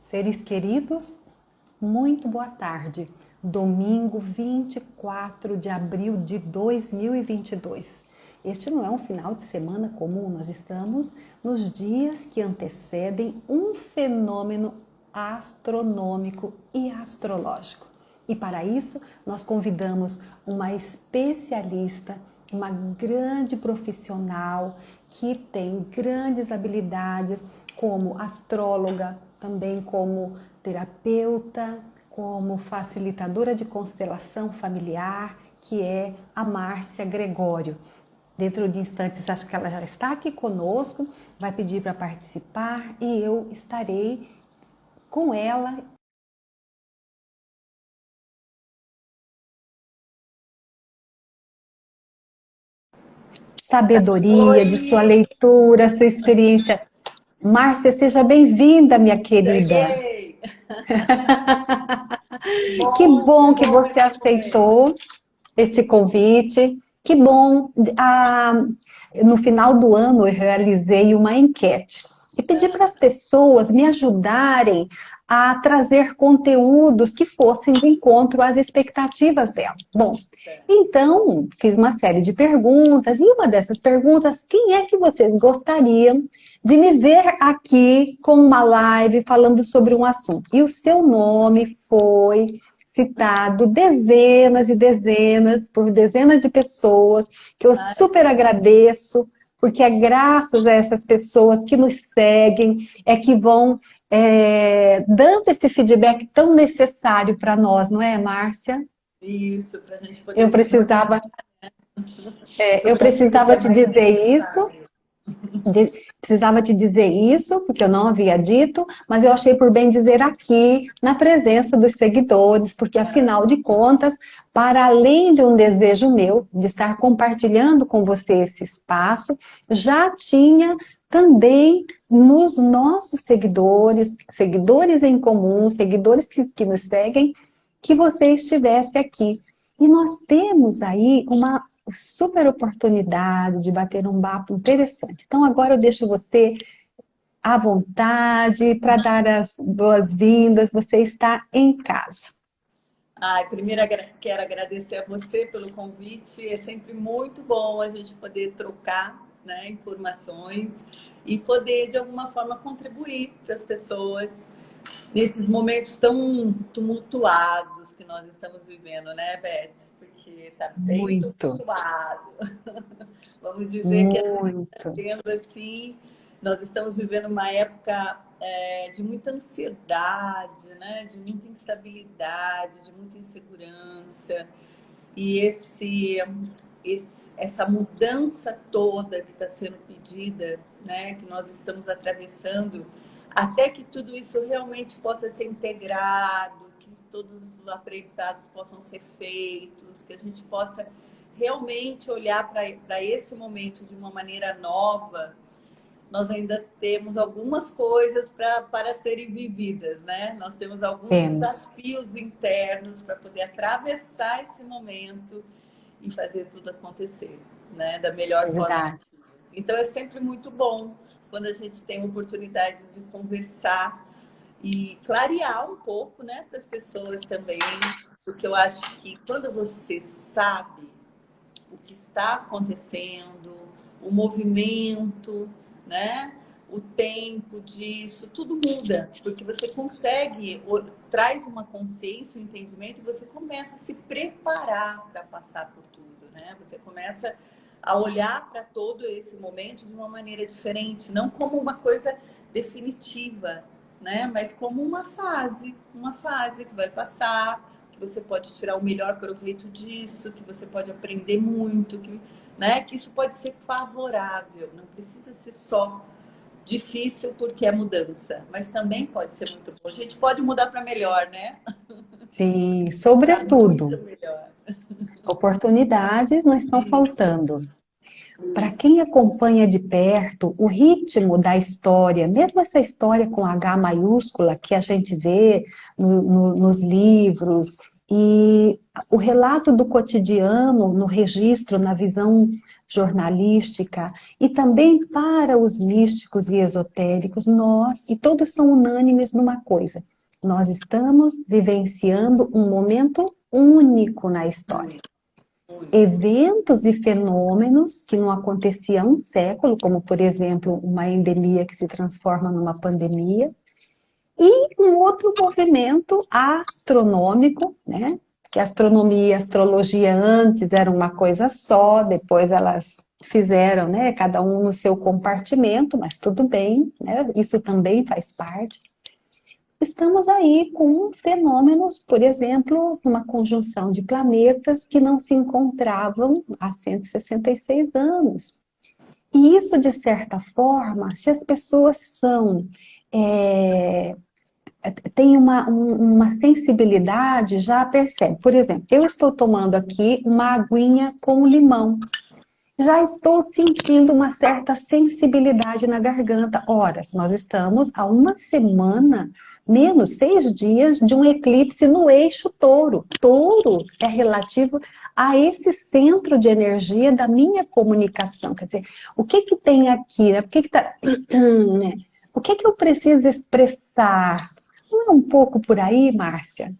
Seres queridos, muito boa tarde. Domingo 24 de abril de 2022. Este não é um final de semana comum, nós estamos nos dias que antecedem um fenômeno astronômico e astrológico. E para isso, nós convidamos uma especialista, uma grande profissional que tem grandes habilidades como astróloga, também como terapeuta, como facilitadora de constelação familiar, que é a Márcia Gregório. Dentro de instantes, acho que ela já está aqui conosco, vai pedir para participar e eu estarei com ela. Sabedoria de sua Oi! leitura, sua experiência. Márcia, seja bem-vinda, minha querida. Cheguei! Que Que bom que bom você esse momento. aceitou este convite. Que bom. No final do ano, eu realizei uma enquete e pedi para as pessoas me ajudarem a trazer conteúdos que fossem de encontro às expectativas delas. Bom, então fiz uma série de perguntas e uma dessas perguntas, quem é que vocês gostariam de me ver aqui com uma live falando sobre um assunto? E o seu nome foi citado dezenas e dezenas por dezenas de pessoas, que eu Ai, super agradeço, porque é graças a essas pessoas que nos seguem, é que vão dando esse feedback tão necessário para nós, não é, Márcia? isso, para a gente poder Eu se precisava, motivar eu sobre aquilo que precisava é te mais dizer isso. necessário. Precisava te dizer isso, porque eu não havia dito, mas eu achei por bem dizer aqui, na presença dos seguidores, porque afinal de contas, para além de um desejo meu de estar compartilhando com você esse espaço, já tinha também nos nossos seguidores, seguidores em comum, seguidores que nos seguem, que você estivesse aqui. E nós temos aí uma super oportunidade de bater um papo interessante. Então, agora eu deixo você à vontade para dar as boas-vindas. Você está em casa. Ai, primeiro quero agradecer a você pelo convite. É sempre muito bom a gente poder trocar, né, informações e poder, de alguma forma, contribuir para as pessoas nesses momentos tão tumultuados que nós estamos vivendo, né, Beth? Porque está bem Muito, tumultuado. Vamos dizer que a gente está muito. tendo assim, nós estamos vivendo uma época de muita ansiedade, né? De muita instabilidade, de muita insegurança. E essa mudança toda que está sendo pedida, né? Que nós estamos atravessando, até que tudo isso realmente possa ser integrado, que todos os aprendizados possam ser feitos, que a gente possa realmente olhar para esse momento de uma maneira nova. Nós ainda temos algumas coisas para serem vividas, né? Nós temos alguns Temos. desafios internos para poder atravessar esse momento e fazer tudo acontecer, né? Da melhor forma Verdade. possível. Então é sempre muito bom quando a gente tem oportunidade de conversar e clarear um pouco, né, para as pessoas também, porque eu acho que quando você sabe o que está acontecendo, o movimento, né? O tempo disso, tudo muda, porque você consegue, traz uma consciência, um entendimento, e você começa a se preparar para passar por tudo, né? Você começa a olhar para todo esse momento de uma maneira diferente, não como uma coisa definitiva, né? Mas como uma fase que vai passar, que você pode tirar o melhor proveito disso, que você pode aprender muito, né? Que isso pode ser favorável, não precisa ser só difícil porque é mudança, mas também pode ser muito bom. A gente pode mudar para melhor, né? Sim, Para muito sobretudo, melhor. oportunidades não estão faltando. Para quem acompanha de perto o ritmo da história, mesmo essa história com H maiúscula que a gente vê nos livros E o relato do cotidiano, no registro, na visão jornalística, e também para os místicos e esotéricos, e todos são unânimes numa coisa: nós estamos vivenciando um momento único na história. Muito, muito. Eventos e fenômenos que não aconteciam há um século, como, por exemplo, uma endemia que se transforma numa pandemia, e um outro movimento astronômico, né? Que a astronomia e a astrologia antes eram uma coisa só, depois elas fizeram, né? Cada um no seu compartimento, mas tudo bem, né? Isso também faz parte. Estamos aí com fenômenos, por exemplo, uma conjunção de planetas que não se encontravam há 166 anos. E isso, de certa forma, se as pessoas é, têm uma sensibilidade, já percebe. Por exemplo, eu estou tomando aqui uma aguinha com limão. Já estou sentindo uma certa sensibilidade na garganta. Ora, nós estamos há uma semana, menos 6 dias, de um eclipse no eixo touro. Touro é relativo a esse centro de energia da minha comunicação. Quer dizer, o que que tem aqui? Né? O que que eu preciso expressar? Não é um pouco por aí, Márcia?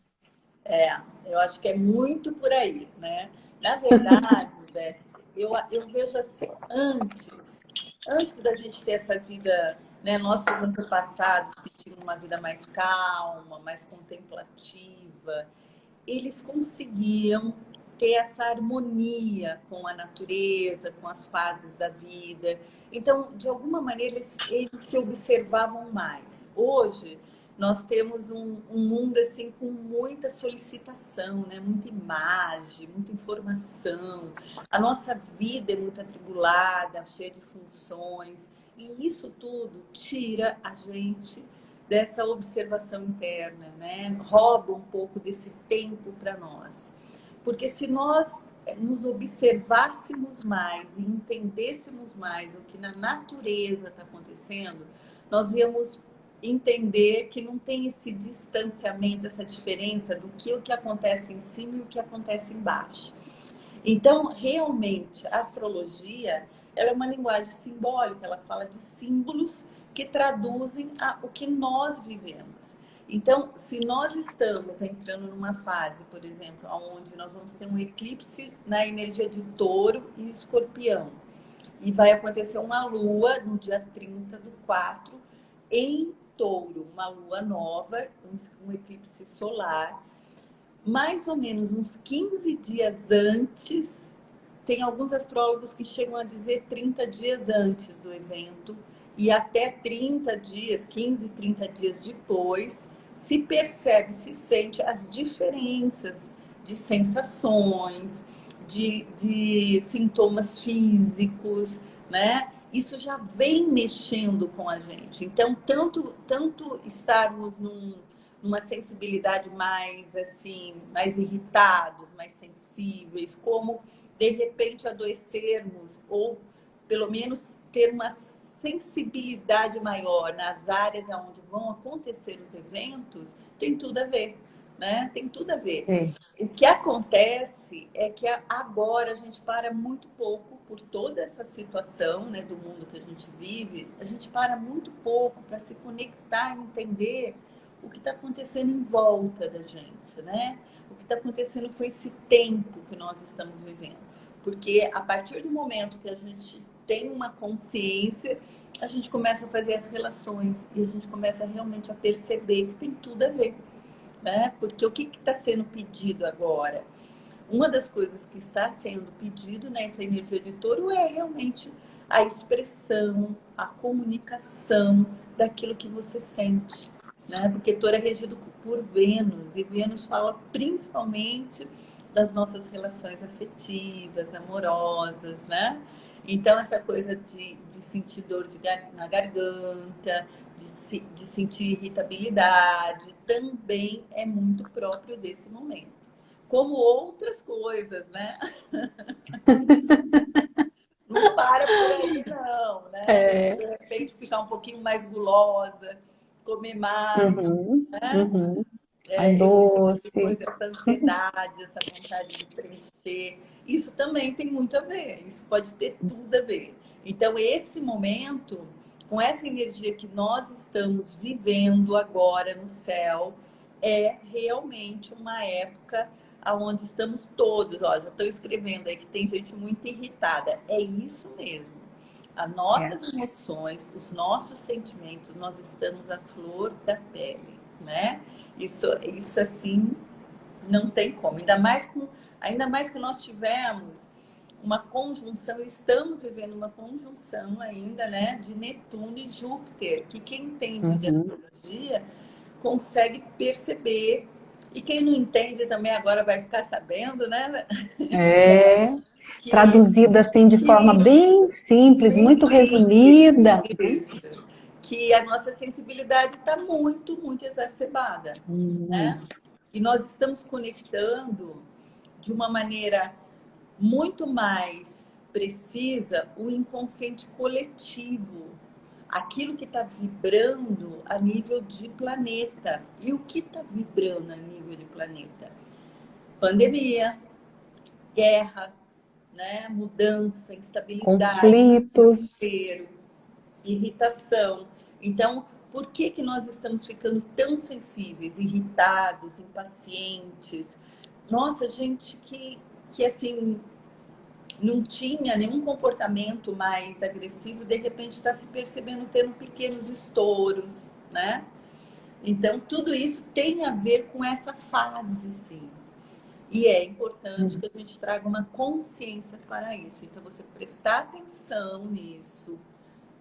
É, eu acho que é muito por aí, né? Na verdade, Beth, eu vejo assim, antes da gente ter essa vida, né, nossos antepassados que tinham uma vida mais calma, mais contemplativa, eles conseguiam ter essa harmonia com a natureza, com as fases da vida. Então, de alguma maneira, eles se observavam mais. Hoje, nós temos um mundo assim com muita solicitação, né? Muita imagem, muita informação. A nossa vida é muito atribulada, cheia de funções. E isso tudo tira a gente dessa observação interna, né? Rouba um pouco desse tempo para nós. Porque se nós nos observássemos mais e entendêssemos mais o que na natureza está acontecendo, nós íamos entender que não tem esse distanciamento, essa diferença do que o que acontece em cima e o que acontece embaixo. Então, realmente, a astrologia ela é uma linguagem simbólica, ela fala de símbolos que traduzem o que nós vivemos. Então, se nós estamos entrando numa fase, por exemplo, onde nós vamos ter um eclipse na energia de Touro e Escorpião, e vai acontecer uma lua no dia 30/4 em Touro, uma lua nova, um eclipse solar, mais ou menos uns 15 dias antes, tem alguns astrólogos que chegam a dizer 30 dias antes do evento, e até 30 dias, 15, 30 dias depois, se percebe, se sente as diferenças de sensações, de sintomas físicos, né? Isso já vem mexendo com a gente. Então, tanto estarmos numa sensibilidade mais assim, mais irritados, mais sensíveis, como de repente adoecermos ou pelo menos ter uma sensibilidade maior nas áreas onde vão acontecer os eventos, tem tudo a ver, né? Tem tudo a ver. É. O que acontece é que agora a gente para muito pouco por toda essa situação, né, do mundo que a gente vive, a gente para muito pouco para se conectar e entender o que está acontecendo em volta da gente, né? O que está acontecendo com esse tempo que nós estamos vivendo. Porque a partir do momento que a gente tem uma consciência, a gente começa a fazer as relações e a gente começa realmente a perceber que tem tudo a ver, né? Porque o que está sendo pedido agora? Uma das coisas que está sendo pedido nessa energia de Touro é realmente a expressão, a comunicação daquilo que você sente, né? Porque Touro é regido por Vênus e Vênus fala principalmente das nossas relações afetivas, amorosas, né? Então, essa coisa de sentir dor na garganta, de sentir irritabilidade, também é muito próprio desse momento. Como outras coisas, né? Não para por aí, não, né? É. De repente, ficar um pouquinho mais gulosa, comer mais, Uhum, né? uhum. mais doce. Depois essa ansiedade, essa vontade de preencher. Isso também tem muito a ver, isso pode ter tudo a ver. Então, esse momento, com essa energia que nós estamos vivendo agora no céu, é realmente uma época onde estamos todos, ó, já estou escrevendo aí que tem gente muito irritada. É isso mesmo. As nossas emoções, os nossos sentimentos, nós estamos à flor da pele, né? Isso assim, não tem como. Ainda mais que nós tivemos uma conjunção, estamos vivendo uma conjunção ainda, né, de Netuno e Júpiter, que quem entende de astrologia consegue perceber. E quem não entende também agora vai ficar sabendo, né? Traduzido assim de forma bem simples, muito resumida. Isso. Que a nossa sensibilidade está muito, muito exacerbada, né? E nós estamos conectando de uma maneira muito mais precisa o inconsciente coletivo, aquilo que está vibrando a nível de planeta. E o que está vibrando a nível de planeta? Pandemia, guerra, né? Mudança, instabilidade, conflitos, desespero, irritação. Então, por que nós estamos ficando tão sensíveis, irritados, impacientes? Nossa, gente que assim não tinha nenhum comportamento mais agressivo, de repente está se percebendo tendo pequenos estouros, né? Então, tudo isso tem a ver com essa fase, sim. E é importante que a gente traga uma consciência para isso. Então, você prestar atenção nisso,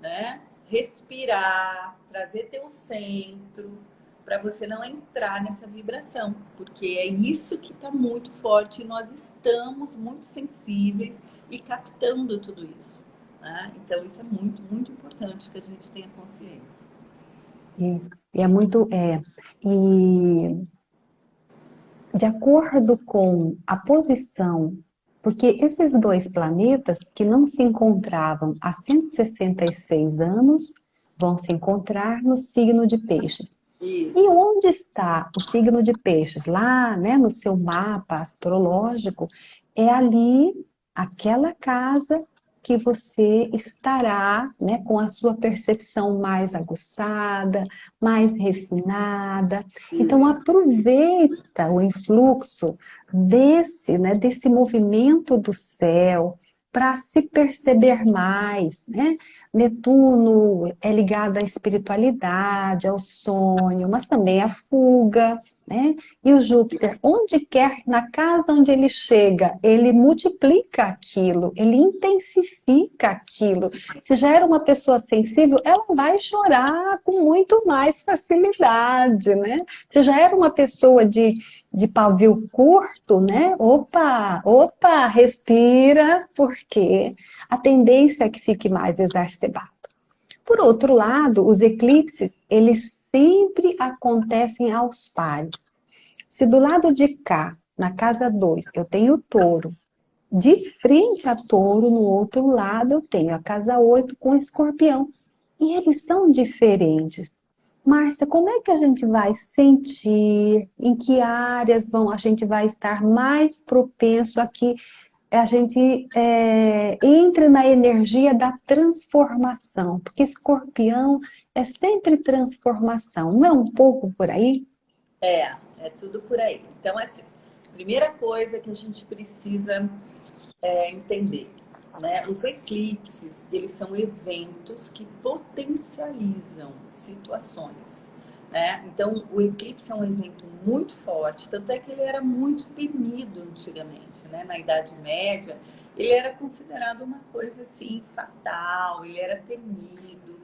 né? Respirar, trazer teu centro, para você não entrar nessa vibração, porque é isso que está muito forte e nós estamos muito sensíveis e captando tudo isso, né? Então, isso é muito, muito importante que a gente tenha consciência. E é muito. E de acordo com a posição, porque esses dois planetas que não se encontravam há 166 anos vão se encontrar no signo de Peixes. Isso. E onde está o signo de Peixes? Lá, né, no seu mapa astrológico, é ali aquela casa que você estará, né, com a sua percepção mais aguçada, mais refinada. Então aproveita o influxo desse movimento do céu para se perceber mais, né? Netuno é ligado à espiritualidade, ao sonho, mas também à fuga, né? E o Júpiter, onde quer, na casa onde ele chega, ele multiplica aquilo, ele intensifica aquilo. Se já era uma pessoa sensível, ela vai chorar com muito mais facilidade, né? Se já era uma pessoa de pavio curto, né? Opa, respira, porque a tendência é que fique mais exacerbado. Por outro lado, os eclipses, eles sempre acontecem aos pares. Se do lado de cá, na casa 2, eu tenho touro, de frente a touro, no outro lado, eu tenho a casa 8 com escorpião. E eles são diferentes. Márcia, como é que a gente vai sentir? Em que áreas a gente vai estar mais propenso a que a gente entre na energia da transformação? Porque escorpião é sempre transformação, não é um pouco por aí? É tudo por aí. Então, assim, primeira coisa que a gente precisa entender, né? Os eclipses, eles são eventos que potencializam situações, né? Então, o eclipse é um evento muito forte, tanto é que ele era muito temido antigamente, né? Na Idade Média, ele era considerado uma coisa assim fatal, ele era temido,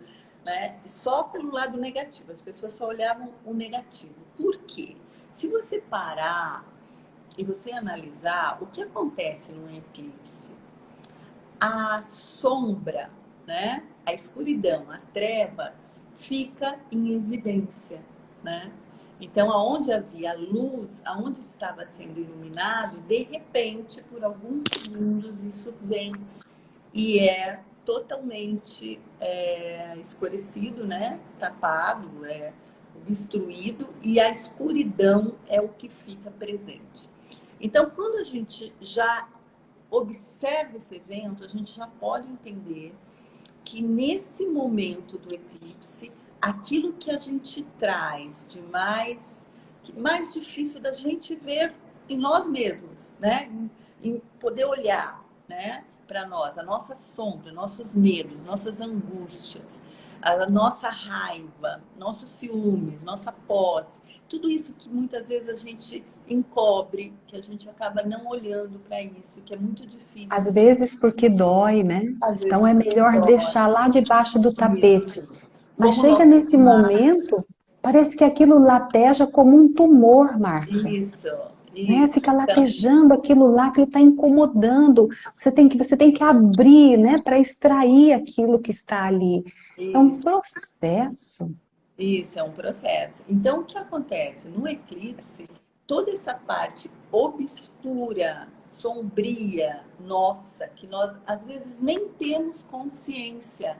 né? Só pelo lado negativo, as pessoas só olhavam o negativo. Por quê? Se você parar e você analisar o que acontece num eclipse, a sombra, né? A escuridão, a treva, fica em evidência, né? Então, aonde havia luz, aonde estava sendo iluminado, de repente, por alguns segundos, isso vem e é totalmente escurecido, né? Tapado, destruído e a escuridão é o que fica presente. Então, quando a gente já observa esse evento, a gente já pode entender que nesse momento do eclipse, aquilo que a gente traz de mais difícil da gente ver em nós mesmos, né? Em poder olhar, né, para nós, a nossa sombra, nossos medos, nossas angústias, a nossa raiva, nosso ciúme, nossa posse, tudo isso que muitas vezes a gente encobre, que a gente acaba não olhando para isso, que é muito Às difícil. vezes porque dói, né? Às Então vezes é melhor dói. deixar lá debaixo do tapete. Isso. Mas Como chega nosso nesse momento, parece que aquilo lateja como um tumor, Márcia. Isso, Né? isso. Fica Então, latejando aquilo lá, aquilo está incomodando. Você tem que abrir, né, para extrair aquilo que está ali. É um isso, processo. isso é um processo. Então, o que acontece? No eclipse, toda essa parte obscura, sombria, nossa, que nós às vezes nem temos consciência,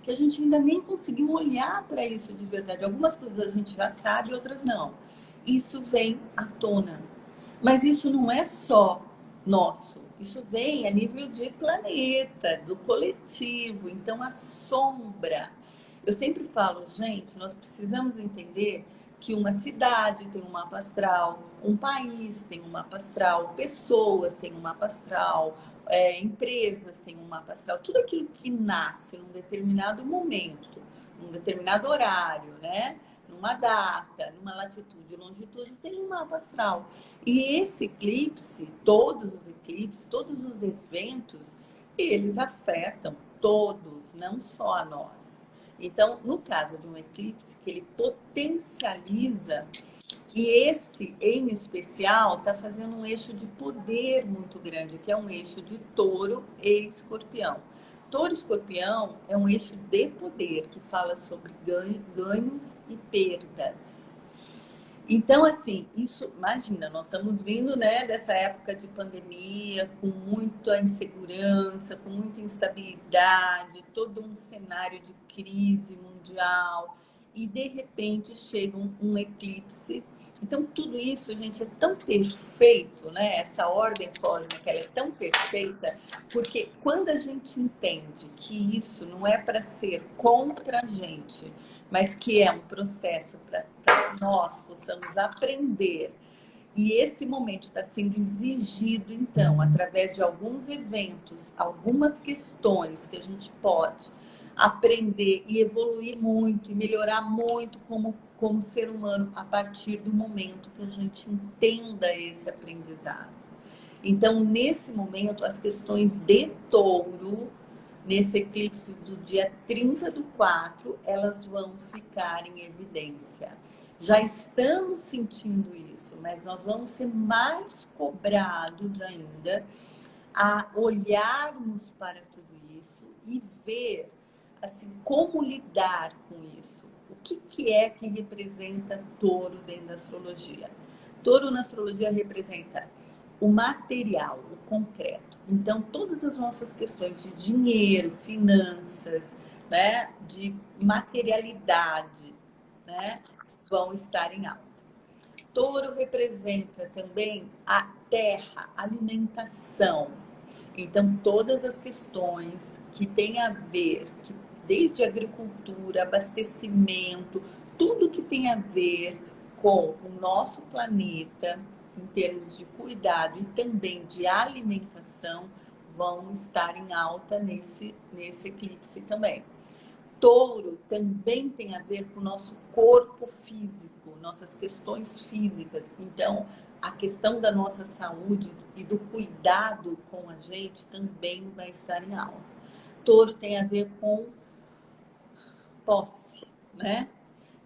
que a gente ainda nem conseguiu olhar para isso de verdade. Algumas coisas a gente já sabe, outras não. Isso vem à tona. Mas isso não é só nosso, isso vem a nível de planeta, do coletivo. Então, a sombra. Eu sempre falo, gente, nós precisamos entender que uma cidade tem um mapa astral, um país tem um mapa astral, pessoas têm um mapa astral, empresas têm um mapa astral, tudo aquilo que nasce num determinado momento, num determinado horário, né? Numa data, numa latitude e longitude, tem um mapa astral. E esse eclipse, todos os eventos, eles afetam todos, não só a nós. Então, no caso de um eclipse, que ele potencializa, e esse, em especial, está fazendo um eixo de poder muito grande, que é um eixo de touro e escorpião. Touro e escorpião é um eixo de poder, que fala sobre ganhos e perdas. Então, assim, isso, imagina, nós estamos vindo, né, dessa época de pandemia, com muita insegurança, com muita instabilidade, todo um cenário de crise mundial, e de repente chega um eclipse. Então, tudo isso, gente, é tão perfeito, né? Essa ordem cósmica, ela é tão perfeita, porque quando a gente entende que isso não é para ser contra a gente, mas que é um processo para nós possamos aprender. E esse momento está sendo exigido, então, através de alguns eventos, algumas questões que a gente pode aprender e evoluir muito, e melhorar muito como ser humano, a partir do momento que a gente entenda esse aprendizado. Então, nesse momento, as questões de touro, nesse eclipse do dia 30/4, elas vão ficar em evidência. Já estamos sentindo isso, mas nós vamos ser mais cobrados ainda a olharmos para tudo isso e ver assim como lidar com isso. O que é que representa touro dentro da astrologia? Touro na astrologia representa o material, o concreto. Então, todas as nossas questões de dinheiro, finanças, né, de materialidade, né, vão estar em alta. Touro representa também a terra, a alimentação. Então, todas as questões que têm a ver, desde agricultura, abastecimento, tudo que tem a ver com o nosso planeta, em termos de cuidado e também de alimentação, vão estar em alta nesse eclipse também. Touro também tem a ver com o nosso corpo físico, nossas questões físicas. Então, a questão da nossa saúde e do cuidado com a gente também vai estar em alta. Touro tem a ver com posse, né?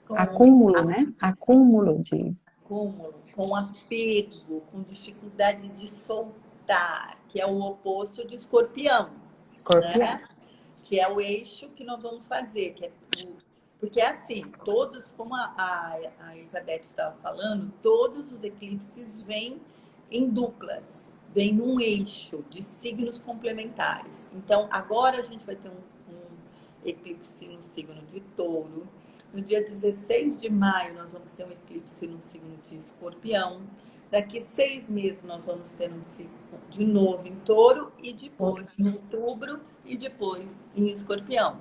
Com Acúmulo, né? Acúmulo de acúmulo, com apego, com dificuldade de soltar, que é o oposto de escorpião, escorpião. né? Que é o eixo que nós vamos fazer, que é porque é assim, todos, como a Elizabeth estava falando, todos os eclipses vêm em duplas, vêm num eixo de signos complementares. Então, agora a gente vai ter um eclipse no signo de touro, No dia 16 de maio, nós vamos ter um eclipse no signo de Escorpião. Daqui 6 meses, nós vamos ter um ciclo de novo em Touro e depois em outubro e depois em Escorpião.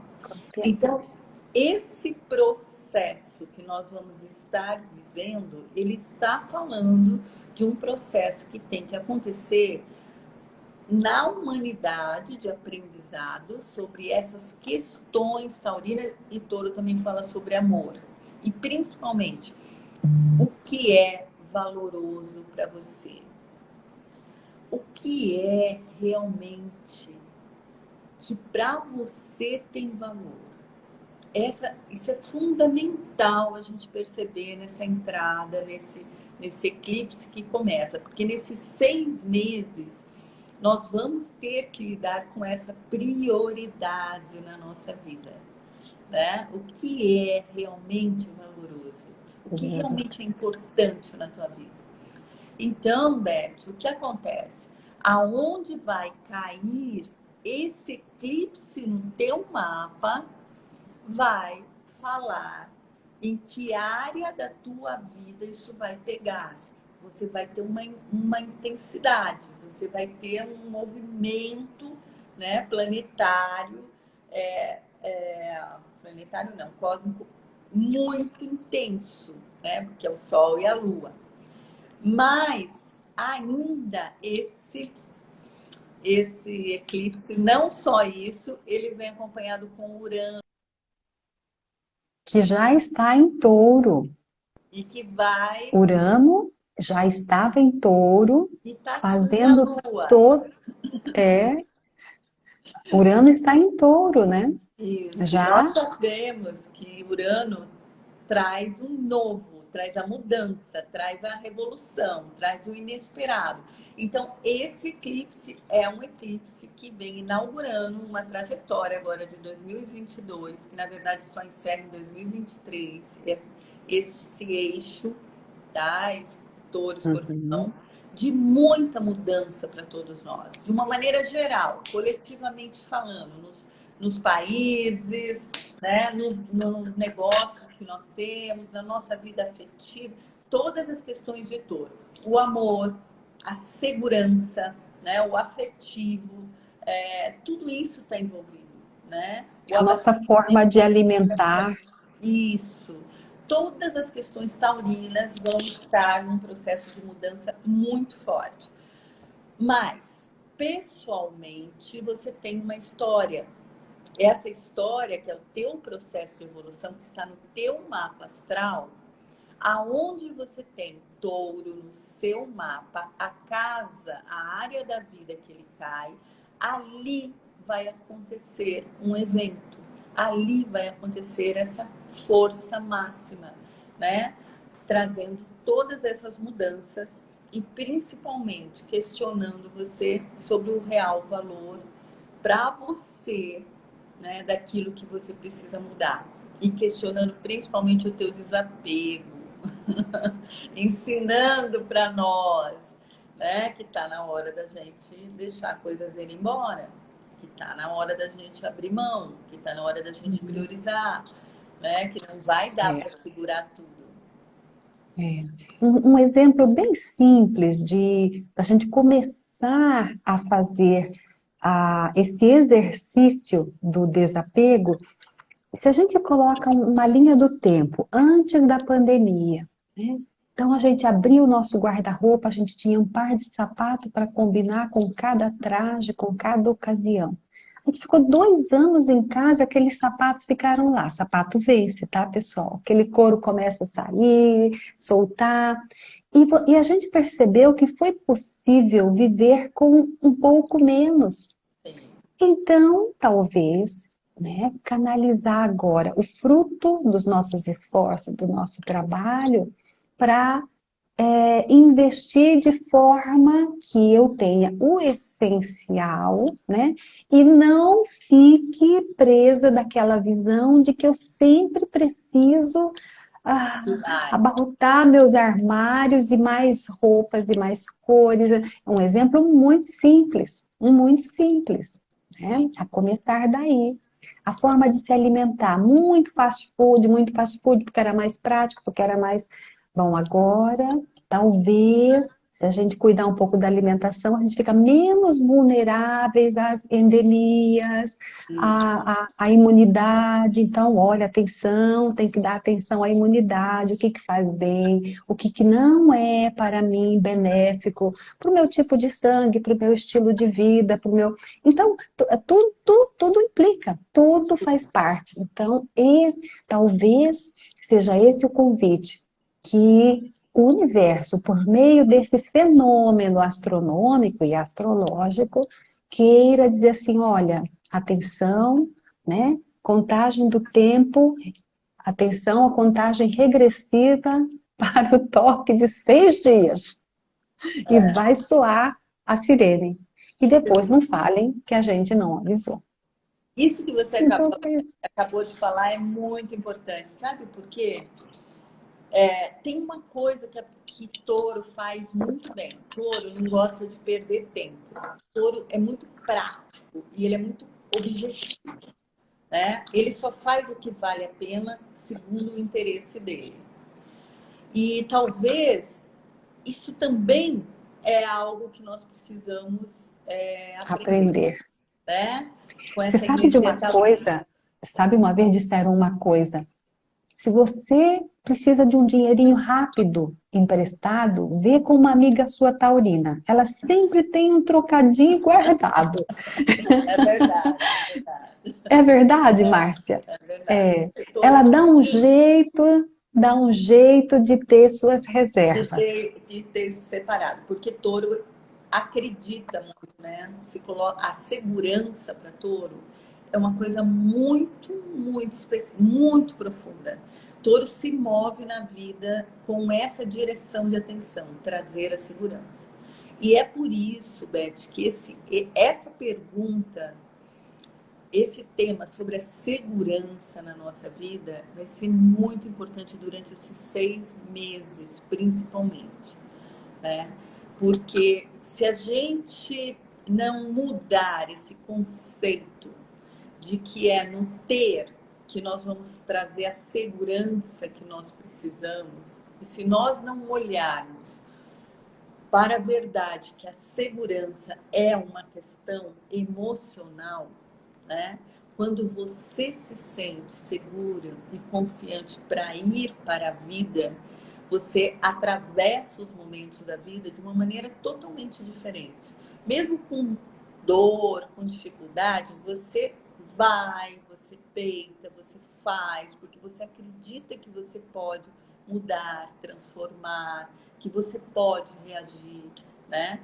Então, esse processo que nós vamos estar vivendo, ele está falando de um processo que tem que acontecer na humanidade de aprendizado sobre essas questões taurinas, e Touro também fala sobre amor. E principalmente, o que é valoroso para você? O que é realmente que para você tem valor? Isso é fundamental a gente perceber nessa entrada, nesse eclipse que começa. Porque nesses 6 meses, nós vamos ter que lidar com essa prioridade na nossa vida, né? O que é realmente valoroso? O que realmente é importante na tua vida? Então, Beth, o que acontece? Aonde vai cair esse eclipse no teu mapa vai falar em que área da tua vida isso vai pegar. Você vai ter uma intensidade, você vai ter um movimento, né, planetário, planetário não, cósmico, muito intenso, né, porque é o Sol e a Lua. Mas ainda esse eclipse, não só isso, ele vem acompanhado com Urano. Que já está em Touro. E que vai... Urano já estava em Touro, e tá fazendo Lua. todo... Urano está em Touro, né? Isso. Já... Nós sabemos que Urano traz um novo, traz a mudança, traz a revolução, traz o inesperado. Então, esse eclipse é um eclipse que vem inaugurando uma trajetória agora de 2022, que na verdade só encerra em 2023, esse eixo, tá? Touro, Escorpião, de muita mudança para todos nós, de uma maneira geral, coletivamente falando, nos países, né, nos negócios que nós temos, na nossa vida afetiva, todas as questões de Touro. O amor, a segurança, né, o afetivo, tudo isso está envolvido. Né? A nossa forma de alimentar. Isso. Todas as questões taurinas vão estar num processo de mudança muito forte. Mas, pessoalmente, você tem uma história. Essa história, que é o teu processo de evolução, que está no teu mapa astral, aonde você tem Touro no seu mapa, a casa, a área da vida que ele cai, ali vai acontecer um evento. Ali vai acontecer essa força máxima, né? Trazendo todas essas mudanças e principalmente questionando você sobre o real valor para você, né, daquilo que você precisa mudar. E questionando principalmente o teu desapego. Ensinando para nós, né, que está na hora da gente deixar coisas irem embora, que está na hora da gente abrir mão, que está na hora da gente priorizar, né, que não vai dar para segurar tudo. Um exemplo bem simples de a gente começar a fazer esse exercício do desapego, se a gente coloca uma linha do tempo antes da pandemia, né? Então a gente abria o nosso guarda-roupa, a gente tinha um par de sapato para combinar com cada traje, com cada ocasião. A gente ficou 2 anos em casa, aqueles sapatos ficaram lá. Sapato vence, tá, pessoal? Aquele couro começa a sair, soltar. E a gente percebeu que foi possível viver com um pouco menos. Então, talvez, né, canalizar agora o fruto dos nossos esforços, do nosso trabalho, para investir de forma que eu tenha o essencial, né, e não fique presa daquela visão de que eu sempre preciso abarrotar meus armários e mais roupas e mais cores. É um exemplo muito simples, né, a começar daí. A forma de se alimentar, muito fast food, porque era mais prático, porque era mais... Bom, agora, talvez, se a gente cuidar um pouco da alimentação, a gente fica menos vulneráveis às endemias, à imunidade. Então, olha, atenção, tem que dar atenção à imunidade, o que que faz bem, o que que não é para mim benéfico, para o meu tipo de sangue, para o meu estilo de vida, para o meu... Então, tudo implica, tudo faz parte. Então, talvez seja esse o convite, que o universo, por meio desse fenômeno astronômico e astrológico, queira dizer assim, olha, atenção, né? Contagem do tempo, atenção à contagem regressiva para o toque de 6 dias. E É. vai soar a sirene. E depois não falem que a gente não avisou. Isso que você Então, acabou de falar é muito importante. Sabe por quê? Tem uma coisa que touro faz muito bem. Touro não gosta de perder tempo. Touro é muito prático e ele é muito objetivo, né? Ele só faz o que vale a pena segundo o interesse dele. E talvez isso também é algo que nós precisamos aprender, aprender. né? Com Você essa sabe de energia uma taurina. coisa? Sabe, uma vez disseram uma coisa. Se você precisa de um dinheirinho rápido emprestado, vê com uma amiga sua taurina. Ela sempre tem um trocadinho guardado. É verdade, é verdade. É verdade, Márcia? É verdade. É. O touro Ela sempre dá um jeito de ter suas reservas. de ter se separado, porque touro acredita muito, né? Se coloca a segurança para touro é uma coisa muito profunda. Touro se move na vida com essa direção de atenção, trazer a segurança. E é por isso, Beth, que essa pergunta, esse tema sobre a segurança na nossa vida vai ser muito importante durante esses 6 meses, principalmente, né? Porque se a gente não mudar esse conceito de que é no ter que nós vamos trazer a segurança que nós precisamos, e se nós não olharmos para a verdade que a segurança é uma questão emocional, né? Quando você se sente seguro e confiante para ir para a vida, você atravessa os momentos da vida de uma maneira totalmente diferente. Mesmo com dor, com dificuldade, você vai, você peita, você faz, porque você acredita que você pode mudar, transformar, que você pode reagir, né?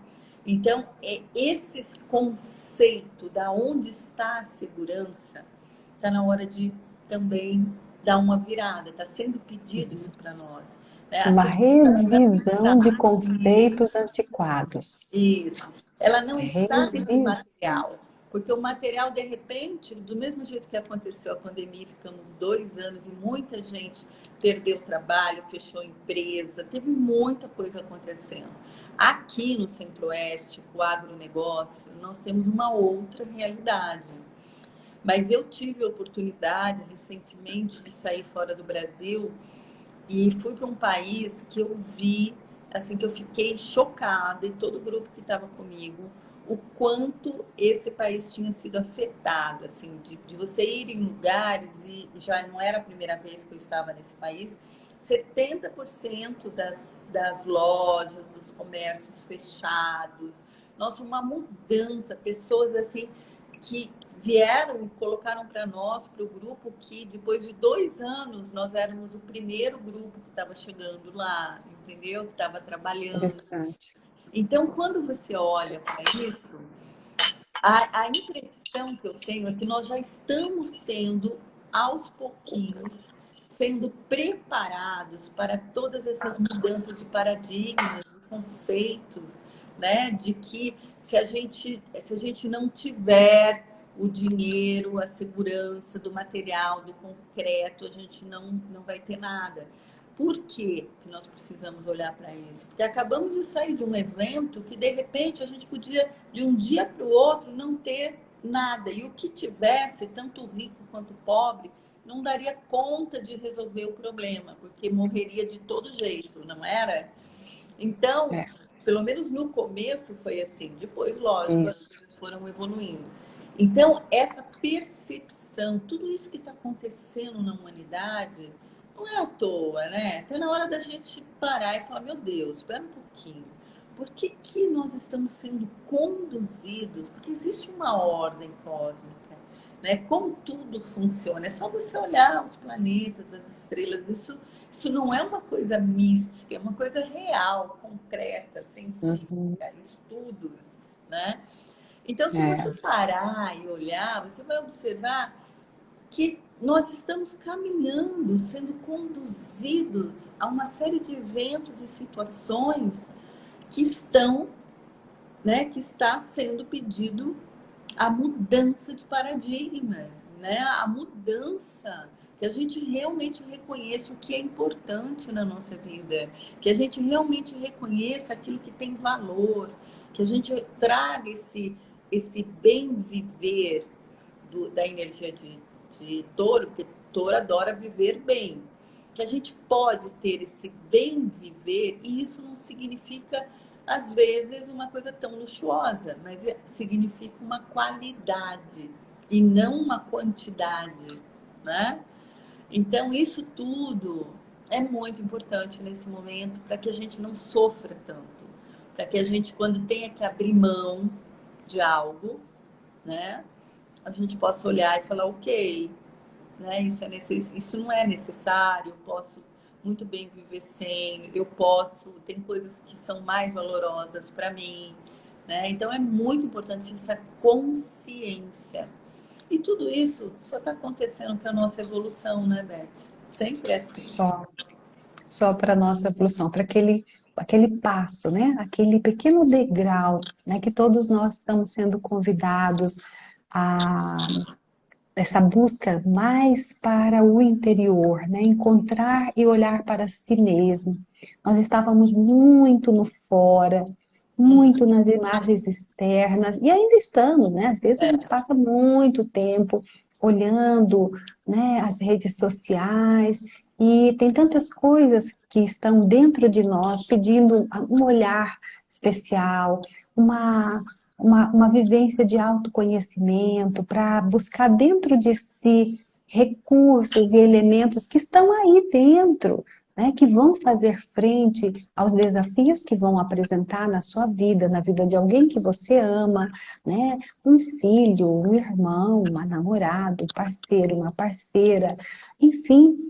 Então, esse conceito da onde está a segurança, está na hora de também dar uma virada. Está sendo pedido isso para nós, né? A Uma segurança não revisão de está conceitos antiquados. isso. Ela não está nesse Revisão. material. Porque o material, de repente, do mesmo jeito que aconteceu a pandemia, ficamos 2 anos e muita gente perdeu o trabalho, fechou empresa, teve muita coisa acontecendo. Aqui no Centro-Oeste, com o agronegócio, nós temos uma outra realidade. Mas eu tive a oportunidade recentemente de sair fora do Brasil e fui para um país que eu vi, assim, que eu fiquei chocada, e todo o grupo que estava comigo, o quanto esse país tinha sido afetado, assim, de você ir em lugares, e já não era a primeira vez que eu estava nesse país, 70% das lojas, dos comércios fechados. Nossa, uma mudança, pessoas assim que vieram e colocaram para nós, para o grupo, que depois de 2 anos nós éramos o primeiro grupo que estava chegando lá, entendeu? Que estava trabalhando. Interessante. Então, quando você olha para isso, a impressão que eu tenho é que nós já estamos sendo, aos pouquinhos, sendo preparados para todas essas mudanças de paradigmas, de conceitos, né? De que se a gente não tiver o dinheiro, a segurança do material, do concreto, a gente não vai ter nada. Por que nós precisamos olhar para isso? Porque acabamos de sair de um evento que, de repente, a gente podia, de um dia para o outro, não ter nada. E o que tivesse, tanto rico quanto pobre, não daria conta de resolver o problema, porque morreria de todo jeito, não era? Então, É, pelo menos no começo foi assim. Depois, lógico, as isso. coisas foram evoluindo. Então, essa percepção, tudo isso que está acontecendo na humanidade, não é à toa, né? Está na hora da gente parar e falar, meu Deus, espera um pouquinho. Por que que nós estamos sendo conduzidos? Porque existe uma ordem cósmica, né? Como tudo funciona. É só você olhar os planetas, as estrelas. Isso não é uma coisa mística, é uma coisa real, concreta, Uhum. científica, estudos, né? Então, se você É, parar e olhar, você vai observar que nós estamos caminhando, sendo conduzidos a uma série de eventos e situações que estão, né, que está sendo pedido a mudança de paradigma, né? A mudança, que a gente realmente reconheça o que é importante na nossa vida, que a gente realmente reconheça aquilo que tem valor, que a gente traga esse bem viver da energia de touro, porque touro adora viver bem. Que a gente pode ter esse bem viver, e isso não significa, às vezes, uma coisa tão luxuosa, mas significa uma qualidade e não uma quantidade, né? Então, isso tudo é muito importante nesse momento para que a gente não sofra tanto, para que a gente, quando tenha que abrir mão de algo, né, a gente possa olhar e falar, ok, né, isso não é necessário, eu posso muito bem viver sem, eu posso, tem coisas que são mais valorosas para mim, né? Então é muito importante essa consciência. E tudo isso só está acontecendo para a nossa evolução, né, Beth? Sempre é assim. só, só para nossa evolução, para aquele passo, né? Aquele pequeno degrau, né? Que todos nós estamos sendo convidados a essa busca mais para o interior, né? Encontrar e olhar para si mesmo. Nós estávamos muito no fora, muito nas imagens externas, e ainda estamos, né? Às vezes a gente passa muito tempo olhando, né, as redes sociais, e tem tantas coisas que estão dentro de nós pedindo um olhar especial, uma uma vivência de autoconhecimento, para buscar dentro de si recursos e elementos que estão aí dentro, né, que vão fazer frente aos desafios que vão apresentar na sua vida, na vida de alguém que você ama, né, um filho, um irmão, uma namorada, um parceiro, uma parceira, enfim,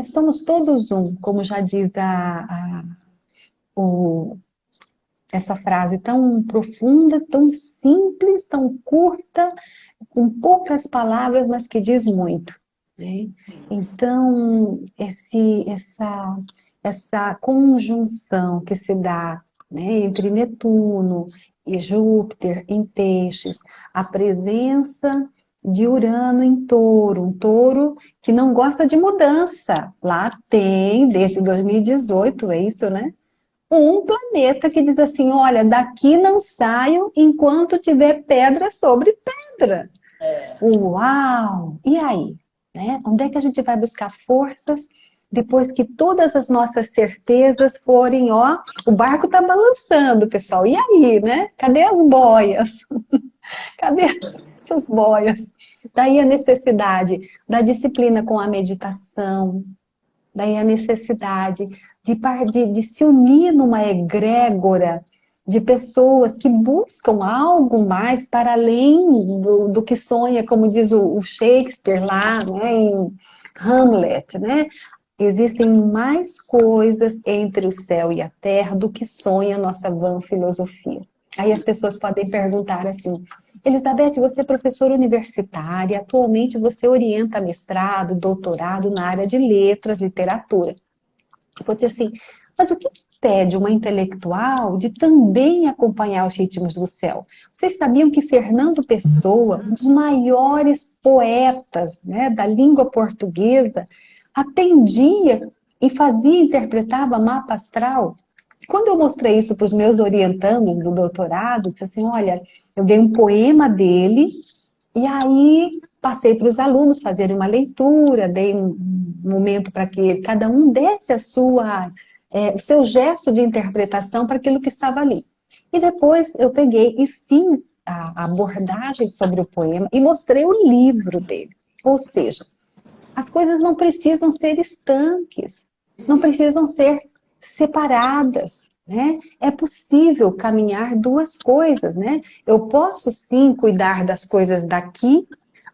somos todos um, como já diz o, essa frase tão profunda, tão simples, tão curta, com poucas palavras, mas que diz muito, né? Então, essa conjunção que se dá, né, entre Netuno e Júpiter em Peixes, a presença de Urano em Touro, um touro que não gosta de mudança. Lá tem, desde 2018, é isso, né? Um planeta que diz assim: olha, daqui não saio enquanto tiver pedra sobre pedra. É, Uau! E aí? Né? Onde é que a gente vai buscar forças depois que todas as nossas certezas forem, ó, o barco tá balançando, pessoal. E aí, né? Cadê as boias? Cadê essas boias? Daí a necessidade da disciplina com a meditação, daí a necessidade de se unir numa egrégora de pessoas que buscam algo mais para além do que sonha, como diz o Shakespeare lá, né, em Hamlet, né? Existem mais coisas entre o céu e a terra do que sonha a nossa vã filosofia. Aí as pessoas podem perguntar assim: Elizabeth, você é professora universitária, atualmente você orienta mestrado, doutorado na área de letras, literatura. Eu vou dizer assim, mas o que impede uma intelectual de também acompanhar os ritmos do céu? Vocês sabiam que Fernando Pessoa, um dos maiores poetas, né, da língua portuguesa, atendia e fazia, interpretava mapa astral? Quando eu mostrei isso para os meus orientandos do doutorado, disse assim, olha, eu dei um poema dele E aí passei para os alunos fazerem uma leitura, dei um momento para que cada um desse o seu gesto de interpretação para aquilo que estava ali. E depois eu peguei e fiz a abordagem sobre o poema e mostrei o livro dele. Ou seja, as coisas não precisam ser estanques, não precisam ser separadas, né? É possível caminhar duas coisas, né? Eu posso sim cuidar das coisas daqui,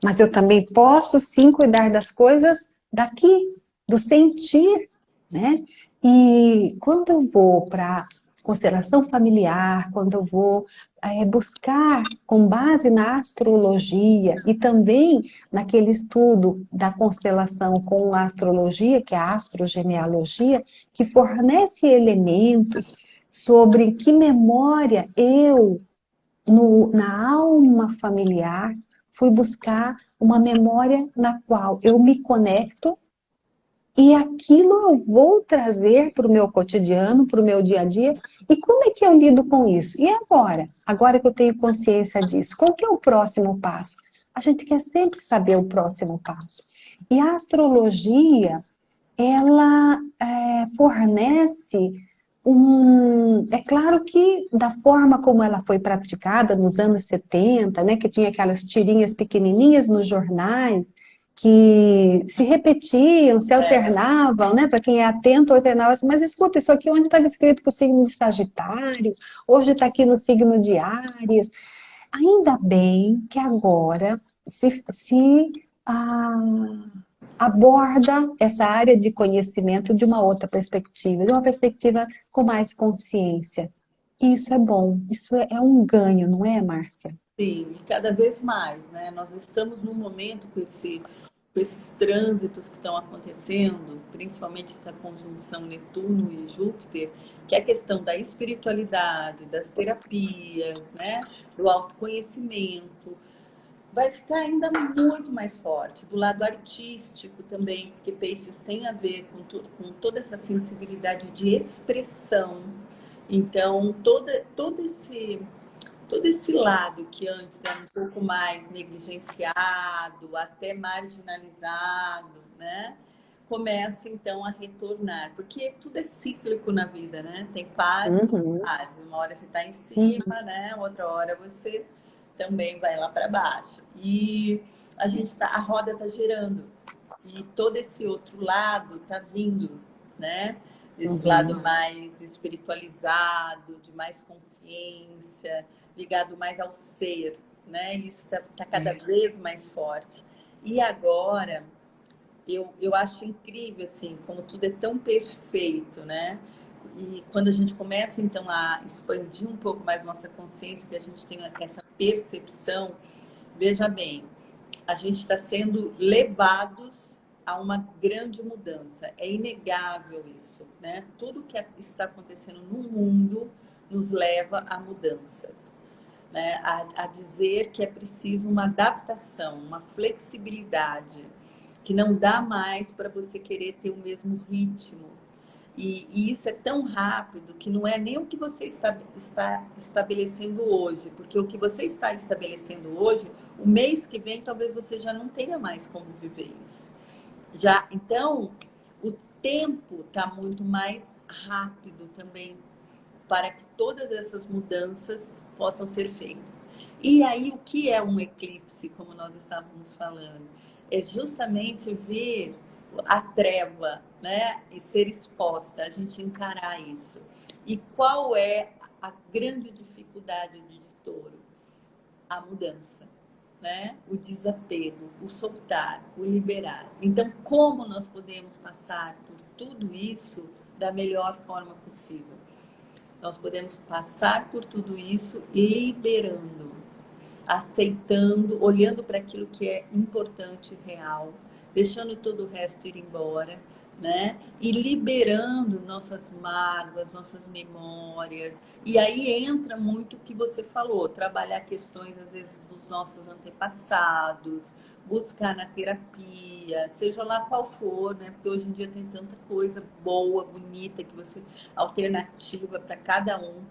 mas eu também posso sim cuidar das coisas daqui, do sentir, né? E quando eu vou para constelação familiar, quando eu vou buscar com base na astrologia e também naquele estudo da constelação com a astrologia, que é a astrogenealogia, que fornece elementos sobre que memória eu, na alma familiar, fui buscar uma memória na qual eu me conecto e aquilo eu vou trazer para o meu cotidiano, para o meu dia a dia. E como é que eu lido com isso? E agora? Agora que eu tenho consciência disso, qual que é o próximo passo? A gente quer sempre saber o próximo passo. E a astrologia, ela fornece É claro que da forma como ela foi praticada nos anos 70, né, que tinha aquelas tirinhas pequenininhas nos jornais, que se repetiam, se É, alternavam, né? Para quem é atento, alternava assim, mas escuta, isso aqui onde estava escrito para o signo de Sagitário, hoje está aqui no signo de Áries. Ainda bem que agora se aborda essa área de conhecimento de uma outra perspectiva, de uma perspectiva com mais consciência. Isso é bom, isso é um ganho, não é, Márcia? sim, e cada vez mais, né? Nós estamos num momento com esses trânsitos que estão acontecendo, principalmente essa conjunção Netuno e Júpiter, que é a questão da espiritualidade, das terapias, né? Do autoconhecimento, vai ficar ainda muito mais forte. Do lado artístico também, porque Peixes tem a ver com toda essa sensibilidade de expressão. Então, todo esse lado que antes era um pouco mais negligenciado, até marginalizado, né? Começa então a retornar, porque tudo é cíclico na vida, né? Tem fases, Uhum, fases. Uma hora você está em uhum. cima, né? Outra hora você também vai lá para baixo. E a roda está girando. E todo esse outro lado está vindo, né? Esse lado Uhum. mais espiritualizado, de mais consciência, ligado mais ao ser, né? Isso está cada vez mais forte. E agora, eu acho incrível, assim, como tudo é tão perfeito, né? E quando a gente começa, então, a expandir um pouco mais nossa consciência, que a gente tem essa percepção, veja bem, a gente está sendo levados a uma grande mudança. É inegável isso, né? Tudo que está acontecendo no mundo nos leva a mudanças, né? A dizer que é preciso uma adaptação, uma flexibilidade, que não dá mais para você querer ter o mesmo ritmo. E isso é tão rápido que não é nem o que você está estabelecendo hoje, porque o que você está estabelecendo hoje, o mês que vem talvez você já não tenha mais como viver isso. Já, então, o tempo está muito mais rápido também para que todas essas mudanças possam ser feitas. E aí, o que é um eclipse, como nós estávamos falando? É justamente ver a treva, né? E ser exposta, a gente encarar isso. E qual é a grande dificuldade de touro? A mudança, né? O desapego, o soltar, o liberar. Então, como nós podemos passar por tudo isso da melhor forma possível? Nós podemos passar por tudo isso liberando, aceitando, olhando para aquilo que é importante e real, deixando todo o resto ir embora, né? E liberando nossas mágoas, nossas memórias. E aí entra muito o que você falou, trabalhar questões, às vezes, dos nossos antepassados, buscar na terapia, seja lá qual for, né? Porque hoje em dia tem tanta coisa boa, bonita, que você alternativa para cada um,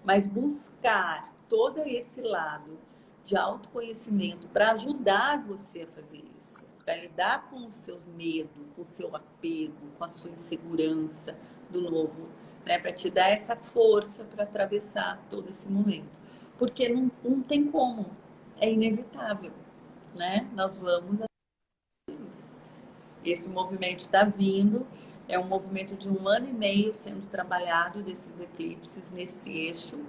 mas buscar todo esse lado de autoconhecimento para ajudar você a fazer isso, para lidar com o seu medo, com o seu apego, com a sua insegurança do novo, né? Para te dar essa força para atravessar todo esse momento. Porque não tem como, é inevitável, né? Nós vamos a isso. Esse movimento está vindo, é um movimento de 1 ano e meio sendo trabalhado desses eclipses nesse eixo,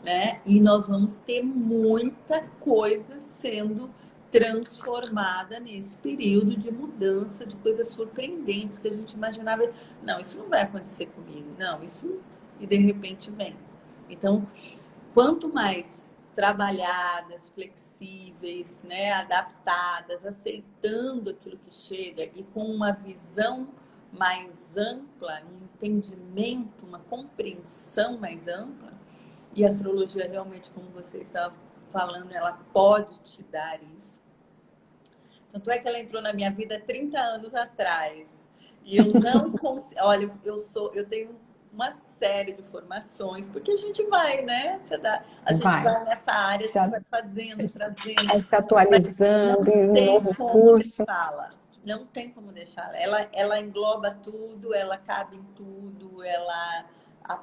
né? E nós vamos ter muita coisa sendo transformada nesse período de mudança, de coisas surpreendentes que a gente imaginava, não, isso não vai acontecer comigo, não, isso, e de repente vem. Então, quanto mais trabalhadas, flexíveis, né, adaptadas, aceitando aquilo que chega e com uma visão mais ampla, um entendimento, uma compreensão mais ampla, e a astrologia realmente, como você estava falando, ela pode te dar isso. Tanto é que ela entrou na minha vida 30 anos atrás. E eu não consigo. Olha, eu tenho uma série de formações, porque a gente vai, né? A gente vai nessa área, a gente vai fazendo, Vai trazendo. se atualizando em um novo curso. Não tem como deixá-la. Ela engloba tudo, ela cabe em tudo, ela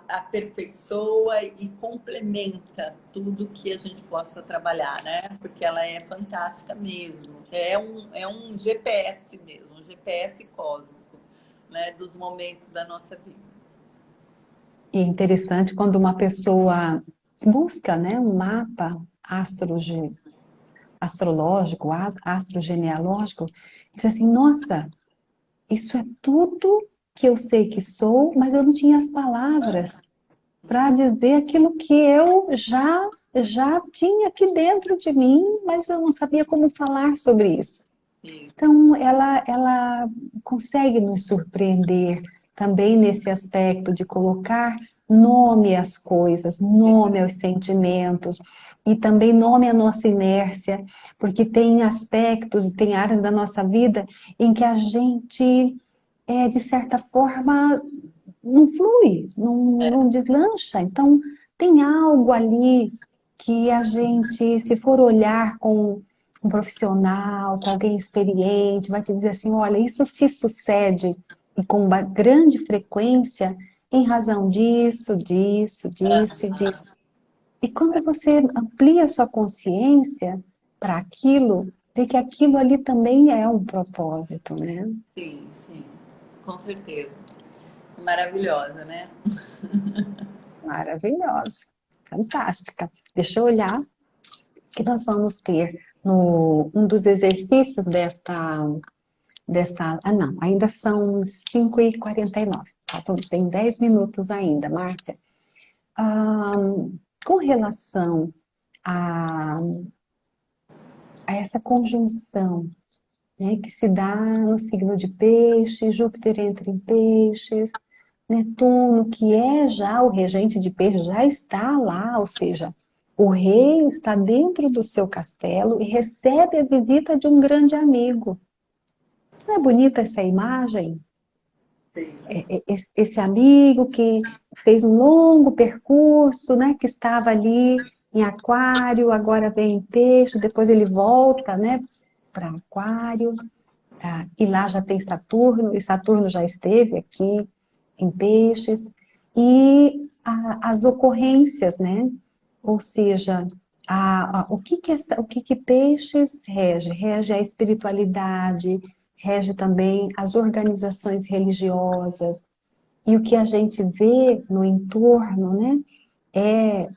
aperfeiçoa e complementa tudo que a gente possa trabalhar, né? Porque ela é fantástica mesmo. É um GPS mesmo, um GPS cósmico, né? Dos momentos da nossa vida. E é interessante quando uma pessoa busca, né, um mapa astrológico, astrogenealógico, diz assim, nossa, isso é tudo que eu sei que sou, mas eu não tinha as palavras para dizer aquilo que eu já tinha aqui dentro de mim, mas eu não sabia como falar sobre isso. Então, ela consegue nos surpreender também nesse aspecto de colocar nome às coisas, nome aos sentimentos e também nome à nossa inércia, porque tem aspectos, tem áreas da nossa vida em que a gente, de certa forma, não flui, não deslancha. Então, tem algo ali que a gente, se for olhar com um profissional, com alguém experiente, vai te dizer assim, olha, isso se sucede e com uma grande frequência em razão disso e disso. E quando você amplia a sua consciência para aquilo, vê que aquilo ali também é um propósito, né? Sim, sim, com certeza. Maravilhosa, né? Maravilhosa, fantástica. Deixa eu olhar que nós vamos ter no um dos exercícios desta, não, ainda são 5h49, tá? Então, tem 10 minutos ainda, Márcia. Com relação a, a essa conjunção, né, que se dá no signo de Peixes, Júpiter entra em Peixes, Netuno, que é já o regente de Peixes, já está lá, ou seja, o rei está dentro do seu castelo e recebe a visita de um grande amigo. Não é bonita essa imagem? Sim. Esse amigo que fez um longo percurso, né, que estava ali em Aquário, agora vem em Peixe, depois ele volta, né, para Aquário, e lá já tem Saturno, e Saturno já esteve aqui em Peixes, e as ocorrências, né, ou seja, o que que Peixes rege? Rege a espiritualidade, rege também as organizações religiosas, e o que a gente vê no entorno, né, é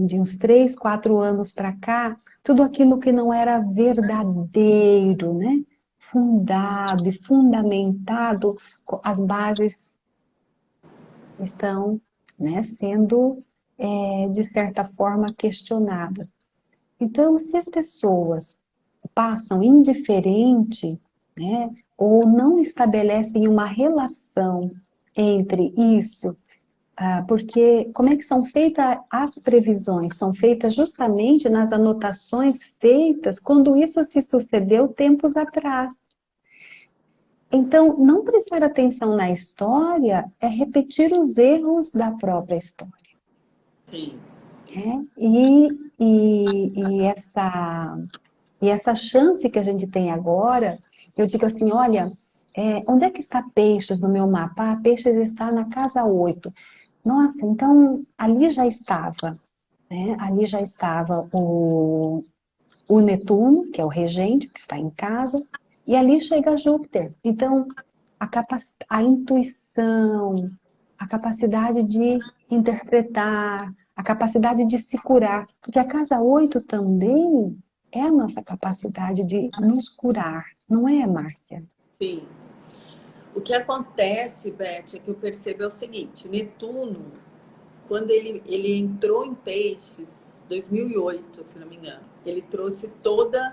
de uns 3, 4 anos para cá, tudo aquilo que não era verdadeiro, né, fundado e fundamentado, as bases estão, né, sendo, de certa forma, questionadas. Então, se as pessoas passam indiferente, né, ou não estabelecem uma relação entre isso, porque como é que são feitas as previsões? São feitas justamente nas anotações feitas quando isso se sucedeu tempos atrás. Então, não prestar atenção na história é repetir os erros da própria história. Sim. né? E essa chance que a gente tem agora, eu digo assim, olha, onde é que está Peixes no meu mapa? Ah, Peixes está na casa 8. Nossa, então ali já estava, né? Ali já estava o Netuno, que é o regente, que está em casa, e ali chega Júpiter. Então, a intuição, a capacidade de interpretar, a capacidade de se curar, porque a casa 8 também é a nossa capacidade de nos curar, não é, Márcia? Sim. O que acontece, Beth, é que eu percebo é o seguinte: Netuno, quando ele entrou em Peixes, 2008, se não me engano, ele trouxe todas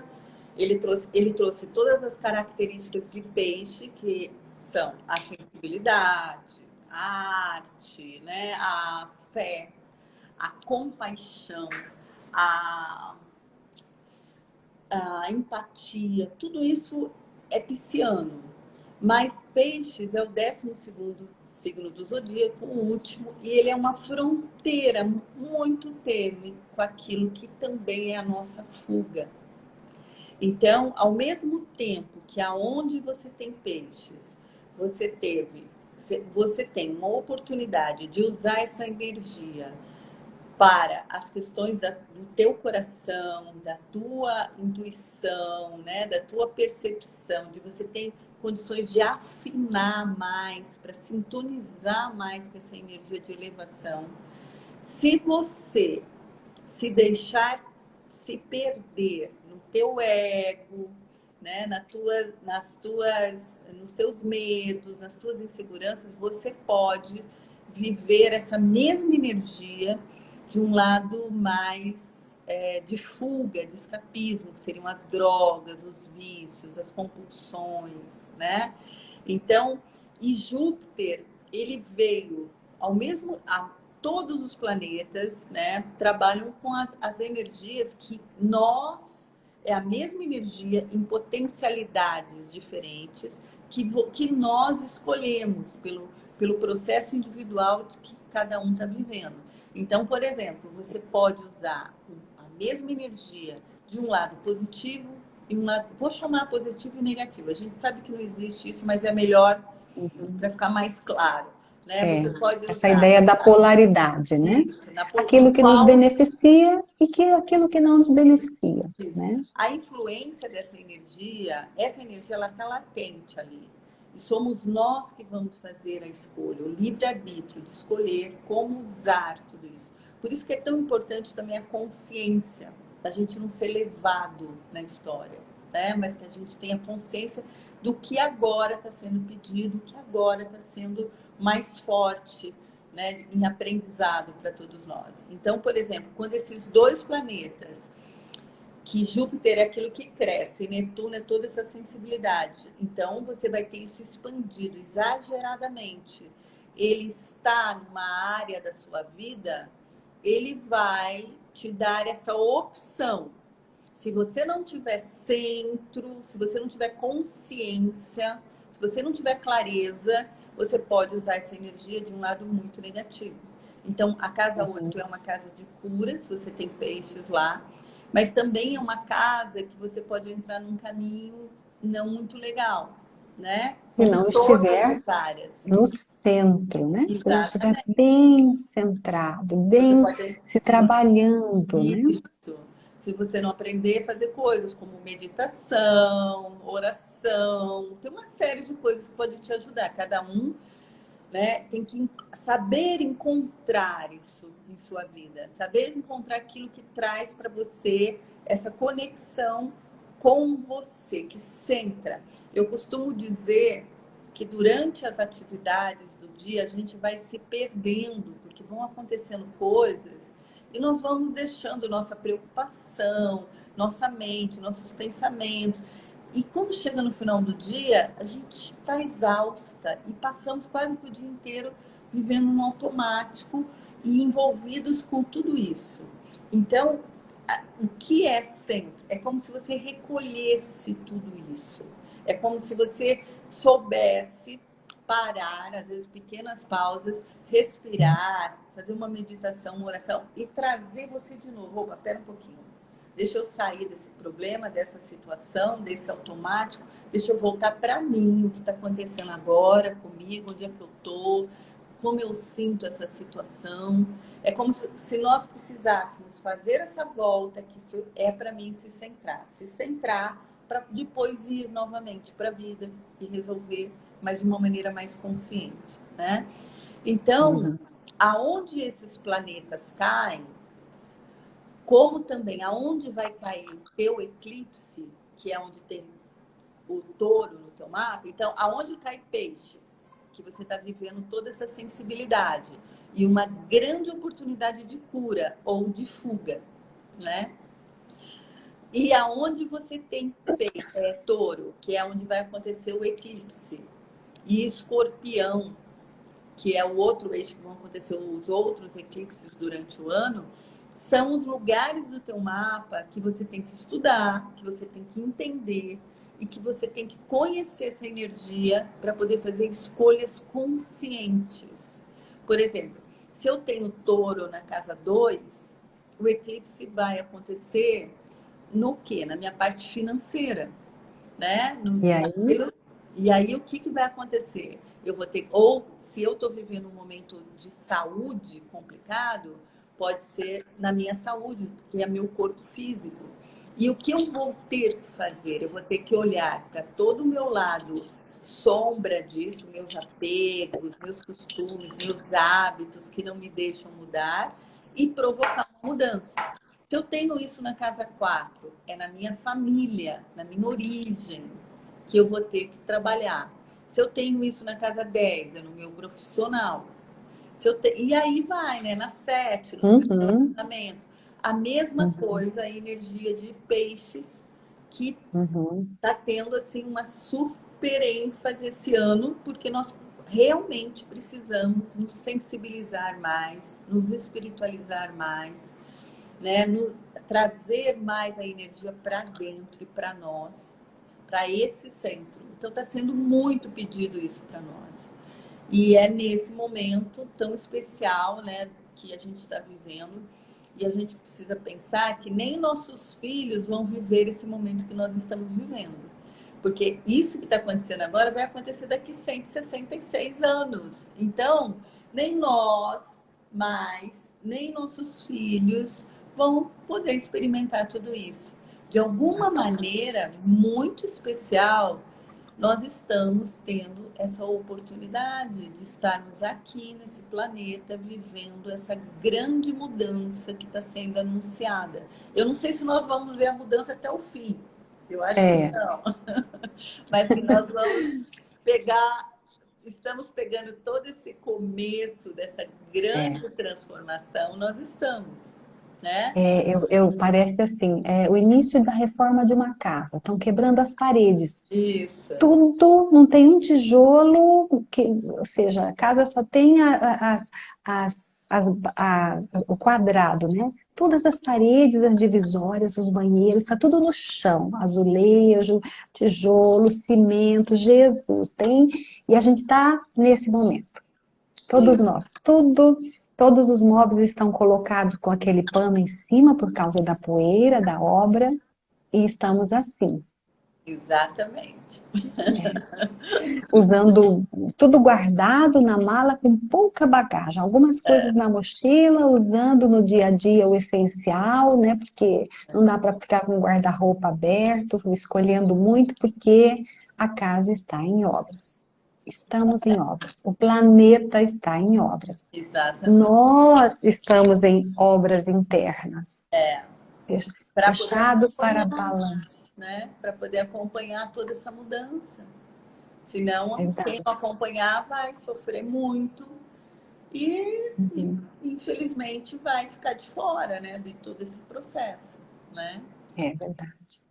as características de peixe, que são a sensibilidade, a arte, né, a fé, a compaixão, a, a empatia, tudo isso é pisciano. Mas Peixes é o 12º signo do zodíaco, o último, e ele é uma fronteira muito tênue com aquilo que também é a nossa fuga. Então, ao mesmo tempo que aonde você tem peixes, você tem uma oportunidade de usar essa energia para as questões do teu coração, da tua intuição, né, da tua percepção, de você ter condições de afinar mais, para sintonizar mais com essa energia de elevação. Se você se deixar se perder no teu ego, né, nos teus medos, nas tuas inseguranças, você pode viver essa mesma energia de um lado mais de fuga, de escapismo, que seriam as drogas, os vícios, as compulsões, né? Então, e Júpiter, ele veio ao mesmo todos os planetas, né, trabalham com as energias que é a mesma energia em potencialidades diferentes que nós escolhemos pelo processo individual de que cada um está vivendo. Então, por exemplo, você pode usar a mesma energia de um lado positivo e um lado, vou chamar positivo e negativo. A gente sabe que não existe isso, mas é melhor para ficar mais claro, né? É, Você pode essa usar ideia da polaridade, né? isso, Aquilo em que nos qual beneficia e aquilo que não nos beneficia, isso. né? A influência dessa energia, essa energia ela está latente ali. E somos nós que vamos fazer a escolha, o livre-arbítrio de escolher como usar tudo isso. Por isso que é tão importante também a consciência, da gente não ser levado na história, né? Mas que a gente tenha consciência do que agora está sendo pedido, o que agora está sendo mais forte, né, em aprendizado para todos nós. Então, por exemplo, quando esses dois planetas, que Júpiter é aquilo que cresce, e Netuno é toda essa sensibilidade. Então, você vai ter isso expandido exageradamente. Ele está numa área da sua vida, ele vai te dar essa opção. Se você não tiver centro, se você não tiver consciência, se você não tiver clareza, você pode usar essa energia de um lado muito negativo. Então, a casa 8 é uma casa de cura, se você tem peixes lá, mas também é uma casa que você pode entrar num caminho não muito legal, né? Se Em não todas estiver as áreas. no centro, né? Se não estiver Exatamente. bem centrado, Você bem pode se trabalhando, né? isso. Se você não aprender a fazer coisas como meditação, oração, tem uma série de coisas que podem te ajudar. Cada um, né, tem que saber encontrar isso em sua vida, saber encontrar aquilo que traz para você essa conexão com você, que centra. Eu costumo dizer que durante as atividades do dia a gente vai se perdendo, porque vão acontecendo coisas e nós vamos deixando nossa preocupação, nossa mente, nossos pensamentos. E quando chega no final do dia, a gente está exausta e passamos quase o dia inteiro vivendo no automático e envolvidos com tudo isso. Então, o que é centro? É como se você recolhesse tudo isso. É como se você soubesse parar, às vezes pequenas pausas, respirar, fazer uma meditação, uma oração e trazer você de novo. Opa, pera um pouquinho. Deixa eu sair desse problema, dessa situação, desse automático. Deixa eu voltar para mim, o que está acontecendo agora comigo, onde é que eu estou, como eu sinto essa situação. É como se nós precisássemos fazer essa volta, que isso é para mim se centrar para depois ir novamente para a vida e resolver, mas de uma maneira mais consciente, né? Então, aonde esses planetas caem, como também aonde vai cair o teu eclipse, que é onde tem o touro no teu mapa, então aonde cai peixes, que você está vivendo toda essa sensibilidade e uma grande oportunidade de cura ou de fuga, né? E aonde você tem touro, que é onde vai acontecer o eclipse, e escorpião, que é o outro eixo que vão acontecer os outros eclipses durante o ano, são os lugares do teu mapa que você tem que estudar, que você tem que entender e que você tem que conhecer essa energia para poder fazer escolhas conscientes. Por exemplo, se eu tenho touro na casa 2, o eclipse vai acontecer no quê? Na minha parte financeira, né? E aí o que vai acontecer? Eu vou ter, ou se eu estou vivendo um momento de saúde complicado, pode ser na minha saúde, que é meu corpo físico. E o que eu vou ter que fazer? Eu vou ter que olhar para todo o meu lado sombra disso, meus apegos, meus costumes, meus hábitos que não me deixam mudar e provocar uma mudança. Se eu tenho isso na casa 4, é na minha família, na minha origem, que eu vou ter que trabalhar. Se eu tenho isso na casa 10, é no meu profissional. E aí vai, né? Na 7, no meu relacionamento. A mesma coisa, a energia de peixes, que está tendo assim, uma super ênfase esse ano, porque nós realmente precisamos nos sensibilizar mais, nos espiritualizar mais, né? Trazer mais a energia para dentro e para nós, para esse centro. Então está sendo muito pedido isso para nós. E é nesse momento tão especial, né, que a gente está vivendo. E a gente precisa pensar que nem nossos filhos vão viver esse momento que nós estamos vivendo. Porque isso que está acontecendo agora vai acontecer daqui 166 anos. Então, nem nós mais, nem nossos filhos vão poder experimentar tudo isso. De alguma maneira muito especial, nós estamos tendo essa oportunidade de estarmos aqui nesse planeta vivendo essa grande mudança que está sendo anunciada. Eu não sei se nós vamos ver a mudança até o fim. Eu acho que não. Mas que nós vamos estamos pegando todo esse começo dessa grande transformação, nós estamos. Né? Parece assim, o início da reforma de uma casa. Estão quebrando as paredes. Isso. Tudo, não tem um tijolo, ou seja, a casa só tem o quadrado, né? Todas as paredes, as divisórias, os banheiros, está tudo no chão. Azulejo, tijolo, cimento, Jesus. E a gente está nesse momento. Todos nós, todos os móveis estão colocados com aquele pano em cima por causa da poeira, da obra, e estamos assim. Exatamente. Usando tudo guardado na mala com pouca bagagem, algumas coisas na mochila, usando no dia a dia o essencial, né? Porque não dá para ficar com o guarda-roupa aberto, escolhendo muito, porque a casa está em obras. Estamos em obras. O planeta está em obras. Exatamente. Nós estamos em obras internas. Fechados para balanço. Né? Para poder acompanhar toda essa mudança. Senão, quem não acompanhar vai sofrer muito e infelizmente, vai ficar de fora, né, de todo esse processo, né? É verdade.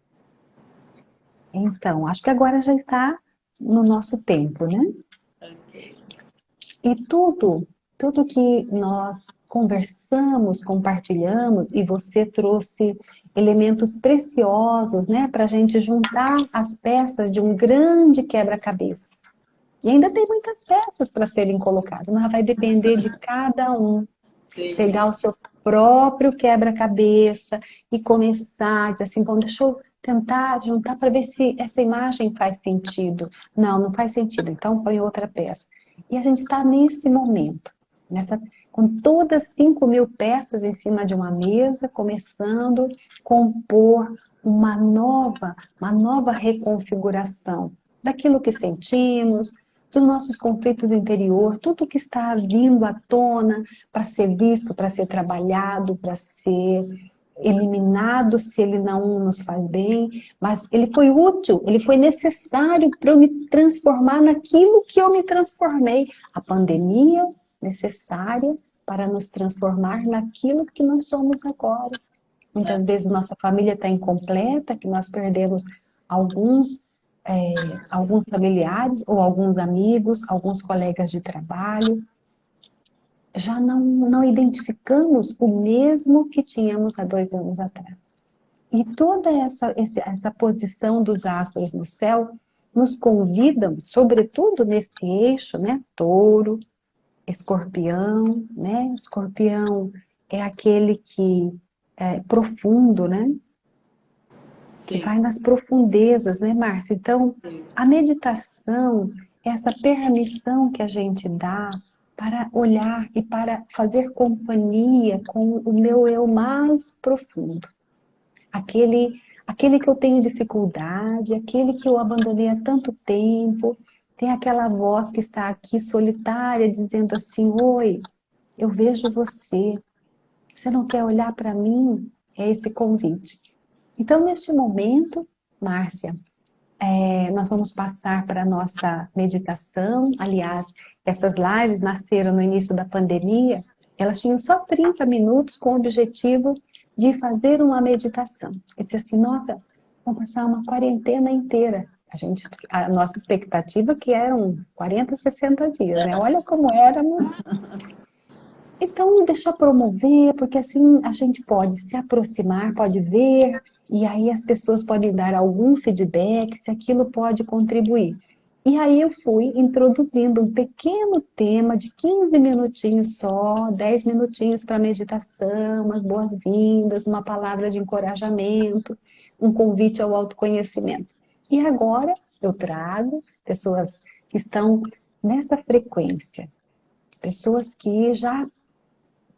Então, acho que agora já está no nosso tempo, né? Okay. E tudo que nós conversamos, compartilhamos, e você trouxe elementos preciosos, né, para a gente juntar as peças de um grande quebra-cabeça. E ainda tem muitas peças para serem colocadas, mas vai depender de cada um. Sim. Pegar o seu próprio quebra-cabeça e começar, dizer assim, bom, deixa eu tentar juntar para ver se essa imagem faz sentido. Não, não faz sentido, então põe outra peça. E a gente está nesse momento, com todas 5.000 peças em cima de uma mesa, começando a compor uma nova reconfiguração daquilo que sentimos, dos nossos conflitos interior, tudo que está vindo à tona para ser visto, para ser trabalhado, para ser eliminado se ele não nos faz bem, mas ele foi útil, ele foi necessário para eu me transformar naquilo que eu me transformei. A pandemia necessária para nos transformar naquilo que nós somos agora. Muitas vezes nossa família está incompleta, que nós perdemos alguns, alguns familiares ou alguns amigos, alguns colegas de trabalho. Já não identificamos o mesmo que tínhamos há 2 anos atrás. E toda essa posição dos astros no céu nos convidam, sobretudo nesse eixo, né? Touro, Escorpião, né? Escorpião é aquele que é profundo, né? Que Sim. vai nas profundezas, né, Márcia? Então, a Isso. meditação é essa permissão que a gente dá para olhar e para fazer companhia com o meu eu mais profundo. Aquele que eu tenho dificuldade, aquele que eu abandonei há tanto tempo, tem aquela voz que está aqui solitária dizendo assim: oi, eu vejo você. Você não quer olhar para mim? É esse convite. Então, neste momento, Márcia, nós vamos passar para a nossa meditação. Aliás, essas lives nasceram no início da pandemia. Elas tinham só 30 minutos com o objetivo de fazer uma meditação. Eu disse assim, nossa, vamos passar uma quarentena inteira. A nossa expectativa é que eram 40, 60 dias, né? Olha como éramos. Então, deixa eu promover, porque assim a gente pode se aproximar, pode ver, e aí as pessoas podem dar algum feedback, se aquilo pode contribuir. E aí eu fui introduzindo um pequeno tema de 15 minutinhos só, 10 minutinhos para meditação, umas boas-vindas, uma palavra de encorajamento, um convite ao autoconhecimento. E agora eu trago pessoas que estão nessa frequência, pessoas que já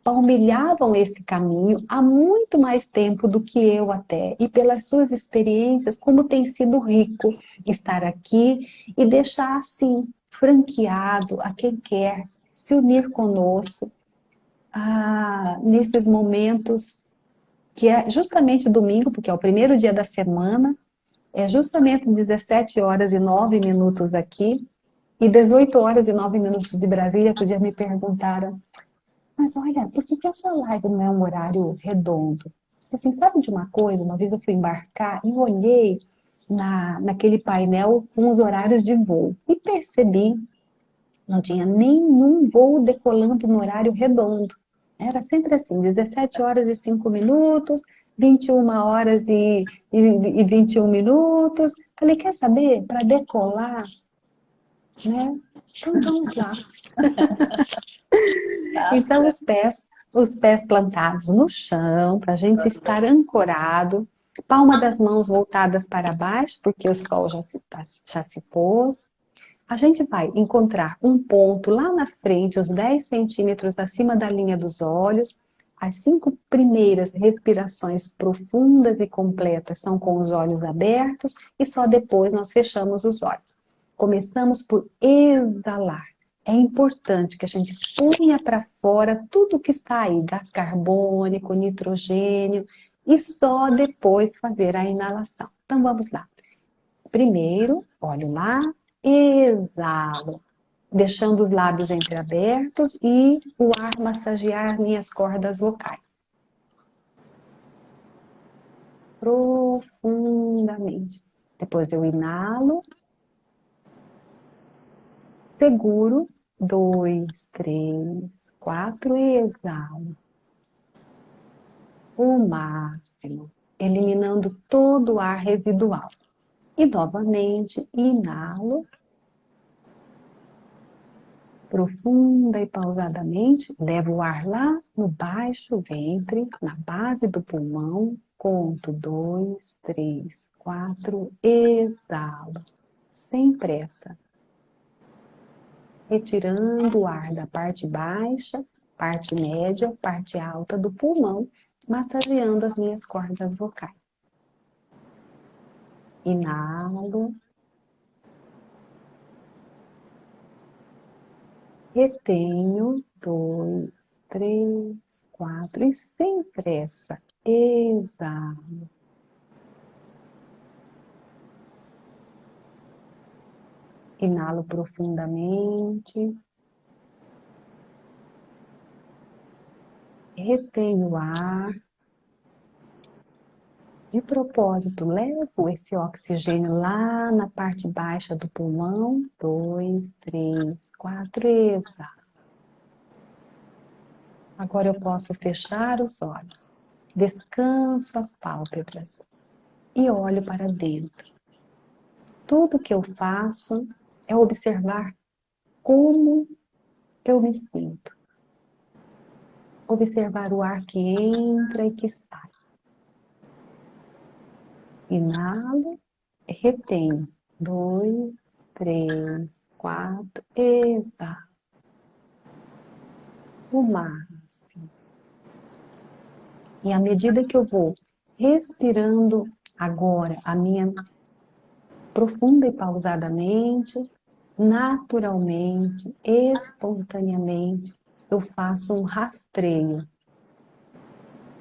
palmilhavam esse caminho há muito mais tempo do que eu até, e pelas suas experiências, como tem sido rico estar aqui e deixar assim, franqueado a quem quer se unir conosco nesses momentos, que é justamente domingo, porque é o primeiro dia da semana, é justamente 17 horas e 9 minutos aqui, e 18 horas e 9 minutos de Brasília, outro dia me perguntaram, mas olha, por que a sua live não é um horário redondo? Assim, sabe de uma coisa? Uma vez eu fui embarcar e olhei naquele painel com os horários de voo e percebi, não tinha nenhum voo decolando no horário redondo. Era sempre assim, 17 horas e 5 minutos, 21 horas e 21 minutos. Falei, quer saber? Para decolar, né? Então vamos lá. Tá Então, certo. os pés plantados no chão, para a gente estar ancorado, palma das mãos voltadas para baixo, porque o sol já se pôs. A gente vai encontrar um ponto lá na frente, uns 10 centímetros acima da linha dos olhos. As 5 primeiras respirações profundas e completas são com os olhos abertos e só depois nós fechamos os olhos. Começamos por exalar. É importante que a gente ponha para fora tudo que está aí, gás carbônico, nitrogênio, e só depois fazer a inalação. Então vamos lá. Primeiro, olho lá, exalo, deixando os lábios entreabertos e o ar massagear minhas cordas vocais. Profundamente. Depois eu inalo, seguro, 2, 3, 4 e exalo. O máximo, eliminando todo o ar residual. E novamente, inalo. Profunda e pausadamente, levo o ar lá no baixo ventre, na base do pulmão. Conto 2, 3, 4, exalo, sem pressa. Retirando o ar da parte baixa, parte média, parte alta do pulmão, massageando as minhas cordas vocais. Inalo. Retenho 2, 3, 4 e sem pressa, exalo. Inalo profundamente. Retenho o ar. De propósito, levo esse oxigênio lá na parte baixa do pulmão. 2, 3, 4, exalo. Agora eu posso fechar os olhos. Descanso as pálpebras e olho para dentro. Tudo que eu faço é observar como eu me sinto. Observar o ar que entra e que sai. Inalo, retenho. 2, 3, 4, exalo. O máximo. E à medida que eu vou respirando agora a minha profunda e pausadamente, naturalmente, espontaneamente, eu faço um rastreio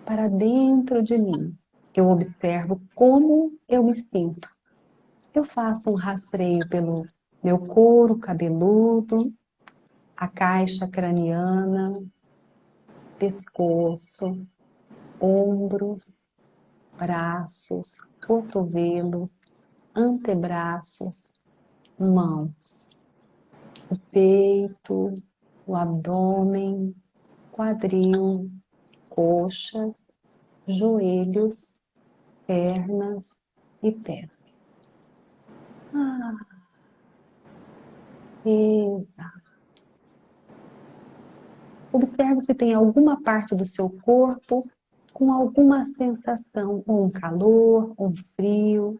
para dentro de mim. Eu observo como eu me sinto. Eu faço um rastreio pelo meu couro cabeludo, a caixa craniana, pescoço, ombros, braços, cotovelos, antebraços, mãos, o peito, o abdômen, quadril, coxas, joelhos, pernas e pés. Exato. Observe se tem alguma parte do seu corpo com alguma sensação, ou um calor, um frio.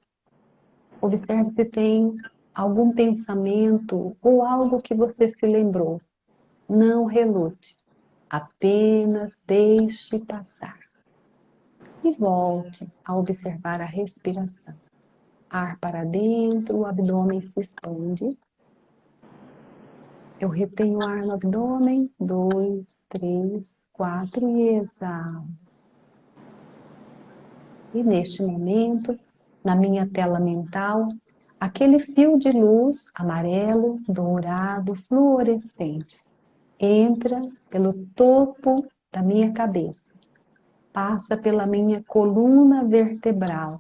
Observe se tem algum pensamento ou algo que você se lembrou. Não relute, apenas deixe passar. E volte a observar a respiração. Ar para dentro, o abdômen se expande. Eu retenho o ar no abdômen, 2, 3, 4 e exalo. E neste momento, na minha tela mental, aquele fio de luz amarelo, dourado, fluorescente, entra pelo topo da minha cabeça, passa pela minha coluna vertebral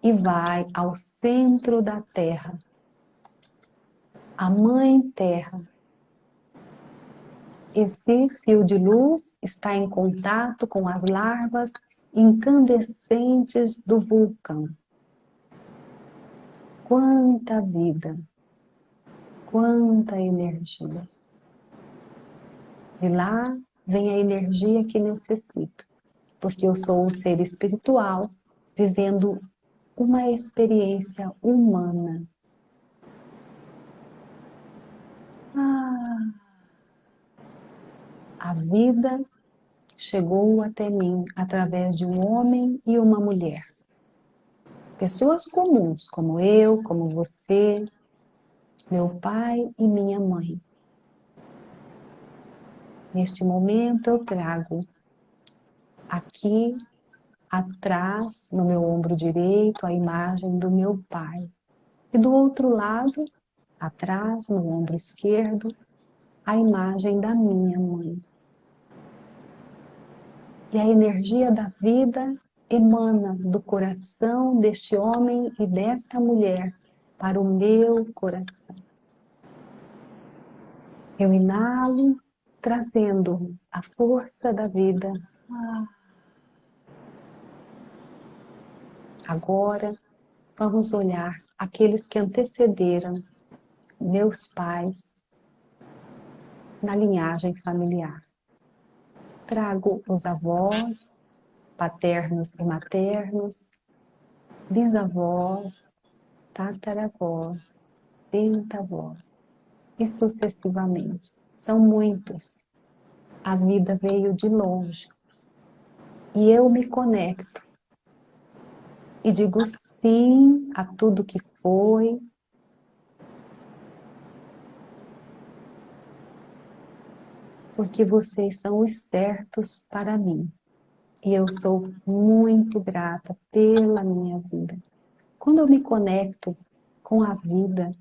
e vai ao centro da Terra. A Mãe Terra. Esse fio de luz está em contato com as larvas incandescentes do vulcão. Quanta vida, quanta energia. De lá vem a energia que necessito, porque eu sou um ser espiritual vivendo uma experiência humana. A vida chegou até mim através de um homem e uma mulher. Pessoas comuns, como eu, como você, meu pai e minha mãe. Neste momento eu trago aqui atrás, no meu ombro direito, a imagem do meu pai. E do outro lado, atrás, no ombro esquerdo, a imagem da minha mãe. E a energia da vida emana do coração deste homem e desta mulher para o meu coração. Eu inalo, trazendo a força da vida. Agora, vamos olhar aqueles que antecederam meus pais, na linhagem familiar. Trago os avós, paternos e maternos, bisavós, tataravós, bisavós, e sucessivamente. São muitos. A vida veio de longe. E eu me conecto. E digo sim a tudo que foi. Porque vocês são os certos para mim. E eu sou muito grata pela minha vida. Quando eu me conecto com a vida,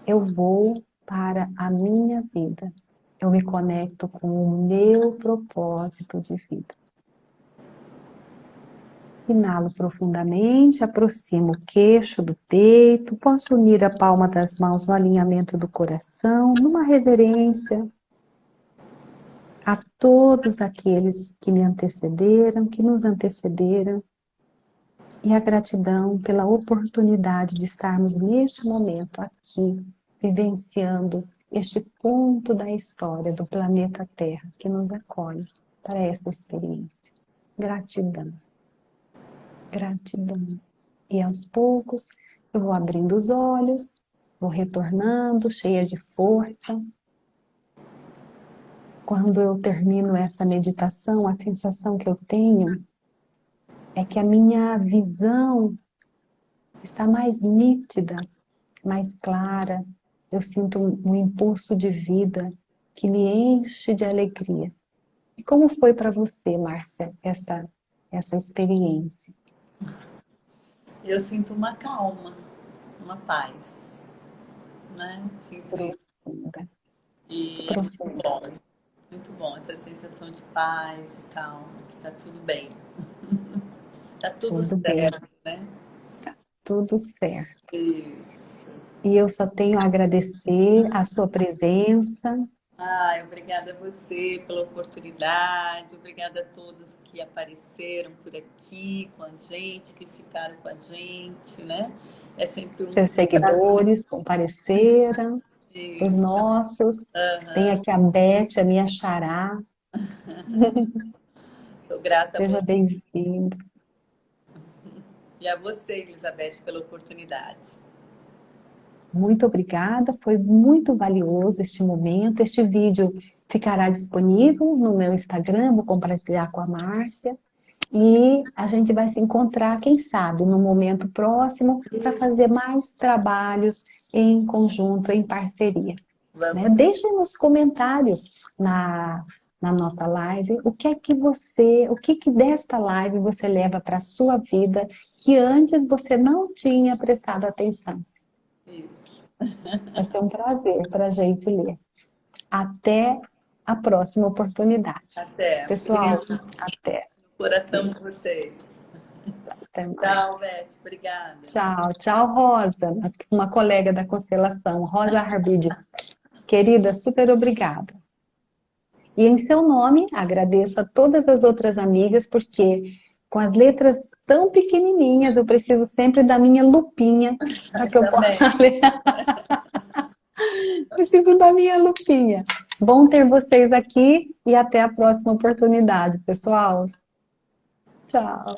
eu vou para a minha vida. Eu me conecto com o meu propósito de vida. Inalo profundamente, aproximo o queixo do peito, posso unir a palma das mãos no alinhamento do coração, numa reverência a todos aqueles que me antecederam, que nos antecederam, e a gratidão pela oportunidade de estarmos neste momento aqui, vivenciando este ponto da história do planeta Terra que nos acolhe para essa experiência. Gratidão. Gratidão. E aos poucos eu vou abrindo os olhos, vou retornando, cheia de força. Quando eu termino essa meditação, a sensação que eu tenho é que a minha visão está mais nítida, mais clara. Eu sinto um impulso de vida que me enche de alegria. E como foi para você, Márcia, essa experiência? Eu sinto uma calma, uma paz, né? Sinto isso. Profunda. E é muito bom essa sensação de paz, de calma, que tá tudo bem. Tá tudo Tudo bem, certo, né? tá tudo certo. Isso. E eu só tenho a agradecer a sua presença. Ai, obrigada a você pela oportunidade, obrigada a todos que apareceram por aqui com a gente, que ficaram com a gente, né? É sempre um Seus prazer. seguidores compareceram, os Isso. nossos. Tem Aham. aqui a Beth, a minha xará. Estou grata a Seja você bem-vindo. e a você, Elizabeth, pela oportunidade. Muito obrigada, foi muito valioso este momento. Este vídeo ficará disponível no meu Instagram, vou compartilhar com a Márcia. E a gente vai se encontrar, quem sabe, no momento próximo, para fazer mais trabalhos em conjunto, em parceria. Né? Vamos. Deixe nos comentários na nossa live o que desta live você leva para a sua vida que antes você não tinha prestado atenção. Isso. Vai ser um prazer para a gente ler. Até a próxima oportunidade. Até. Pessoal, Beijo até. no coração de vocês. Até mais. Tchau, Beth. Obrigada. Tchau, tchau, Rosa, uma colega da constelação, Rosa Arbide. Querida, super obrigada. E em seu nome, agradeço a todas as outras amigas, porque com as letras tão pequenininhas, eu preciso sempre da minha lupinha para que eu possa Também. ler. Preciso da minha lupinha. Bom ter vocês aqui e até a próxima oportunidade, pessoal. Tchau.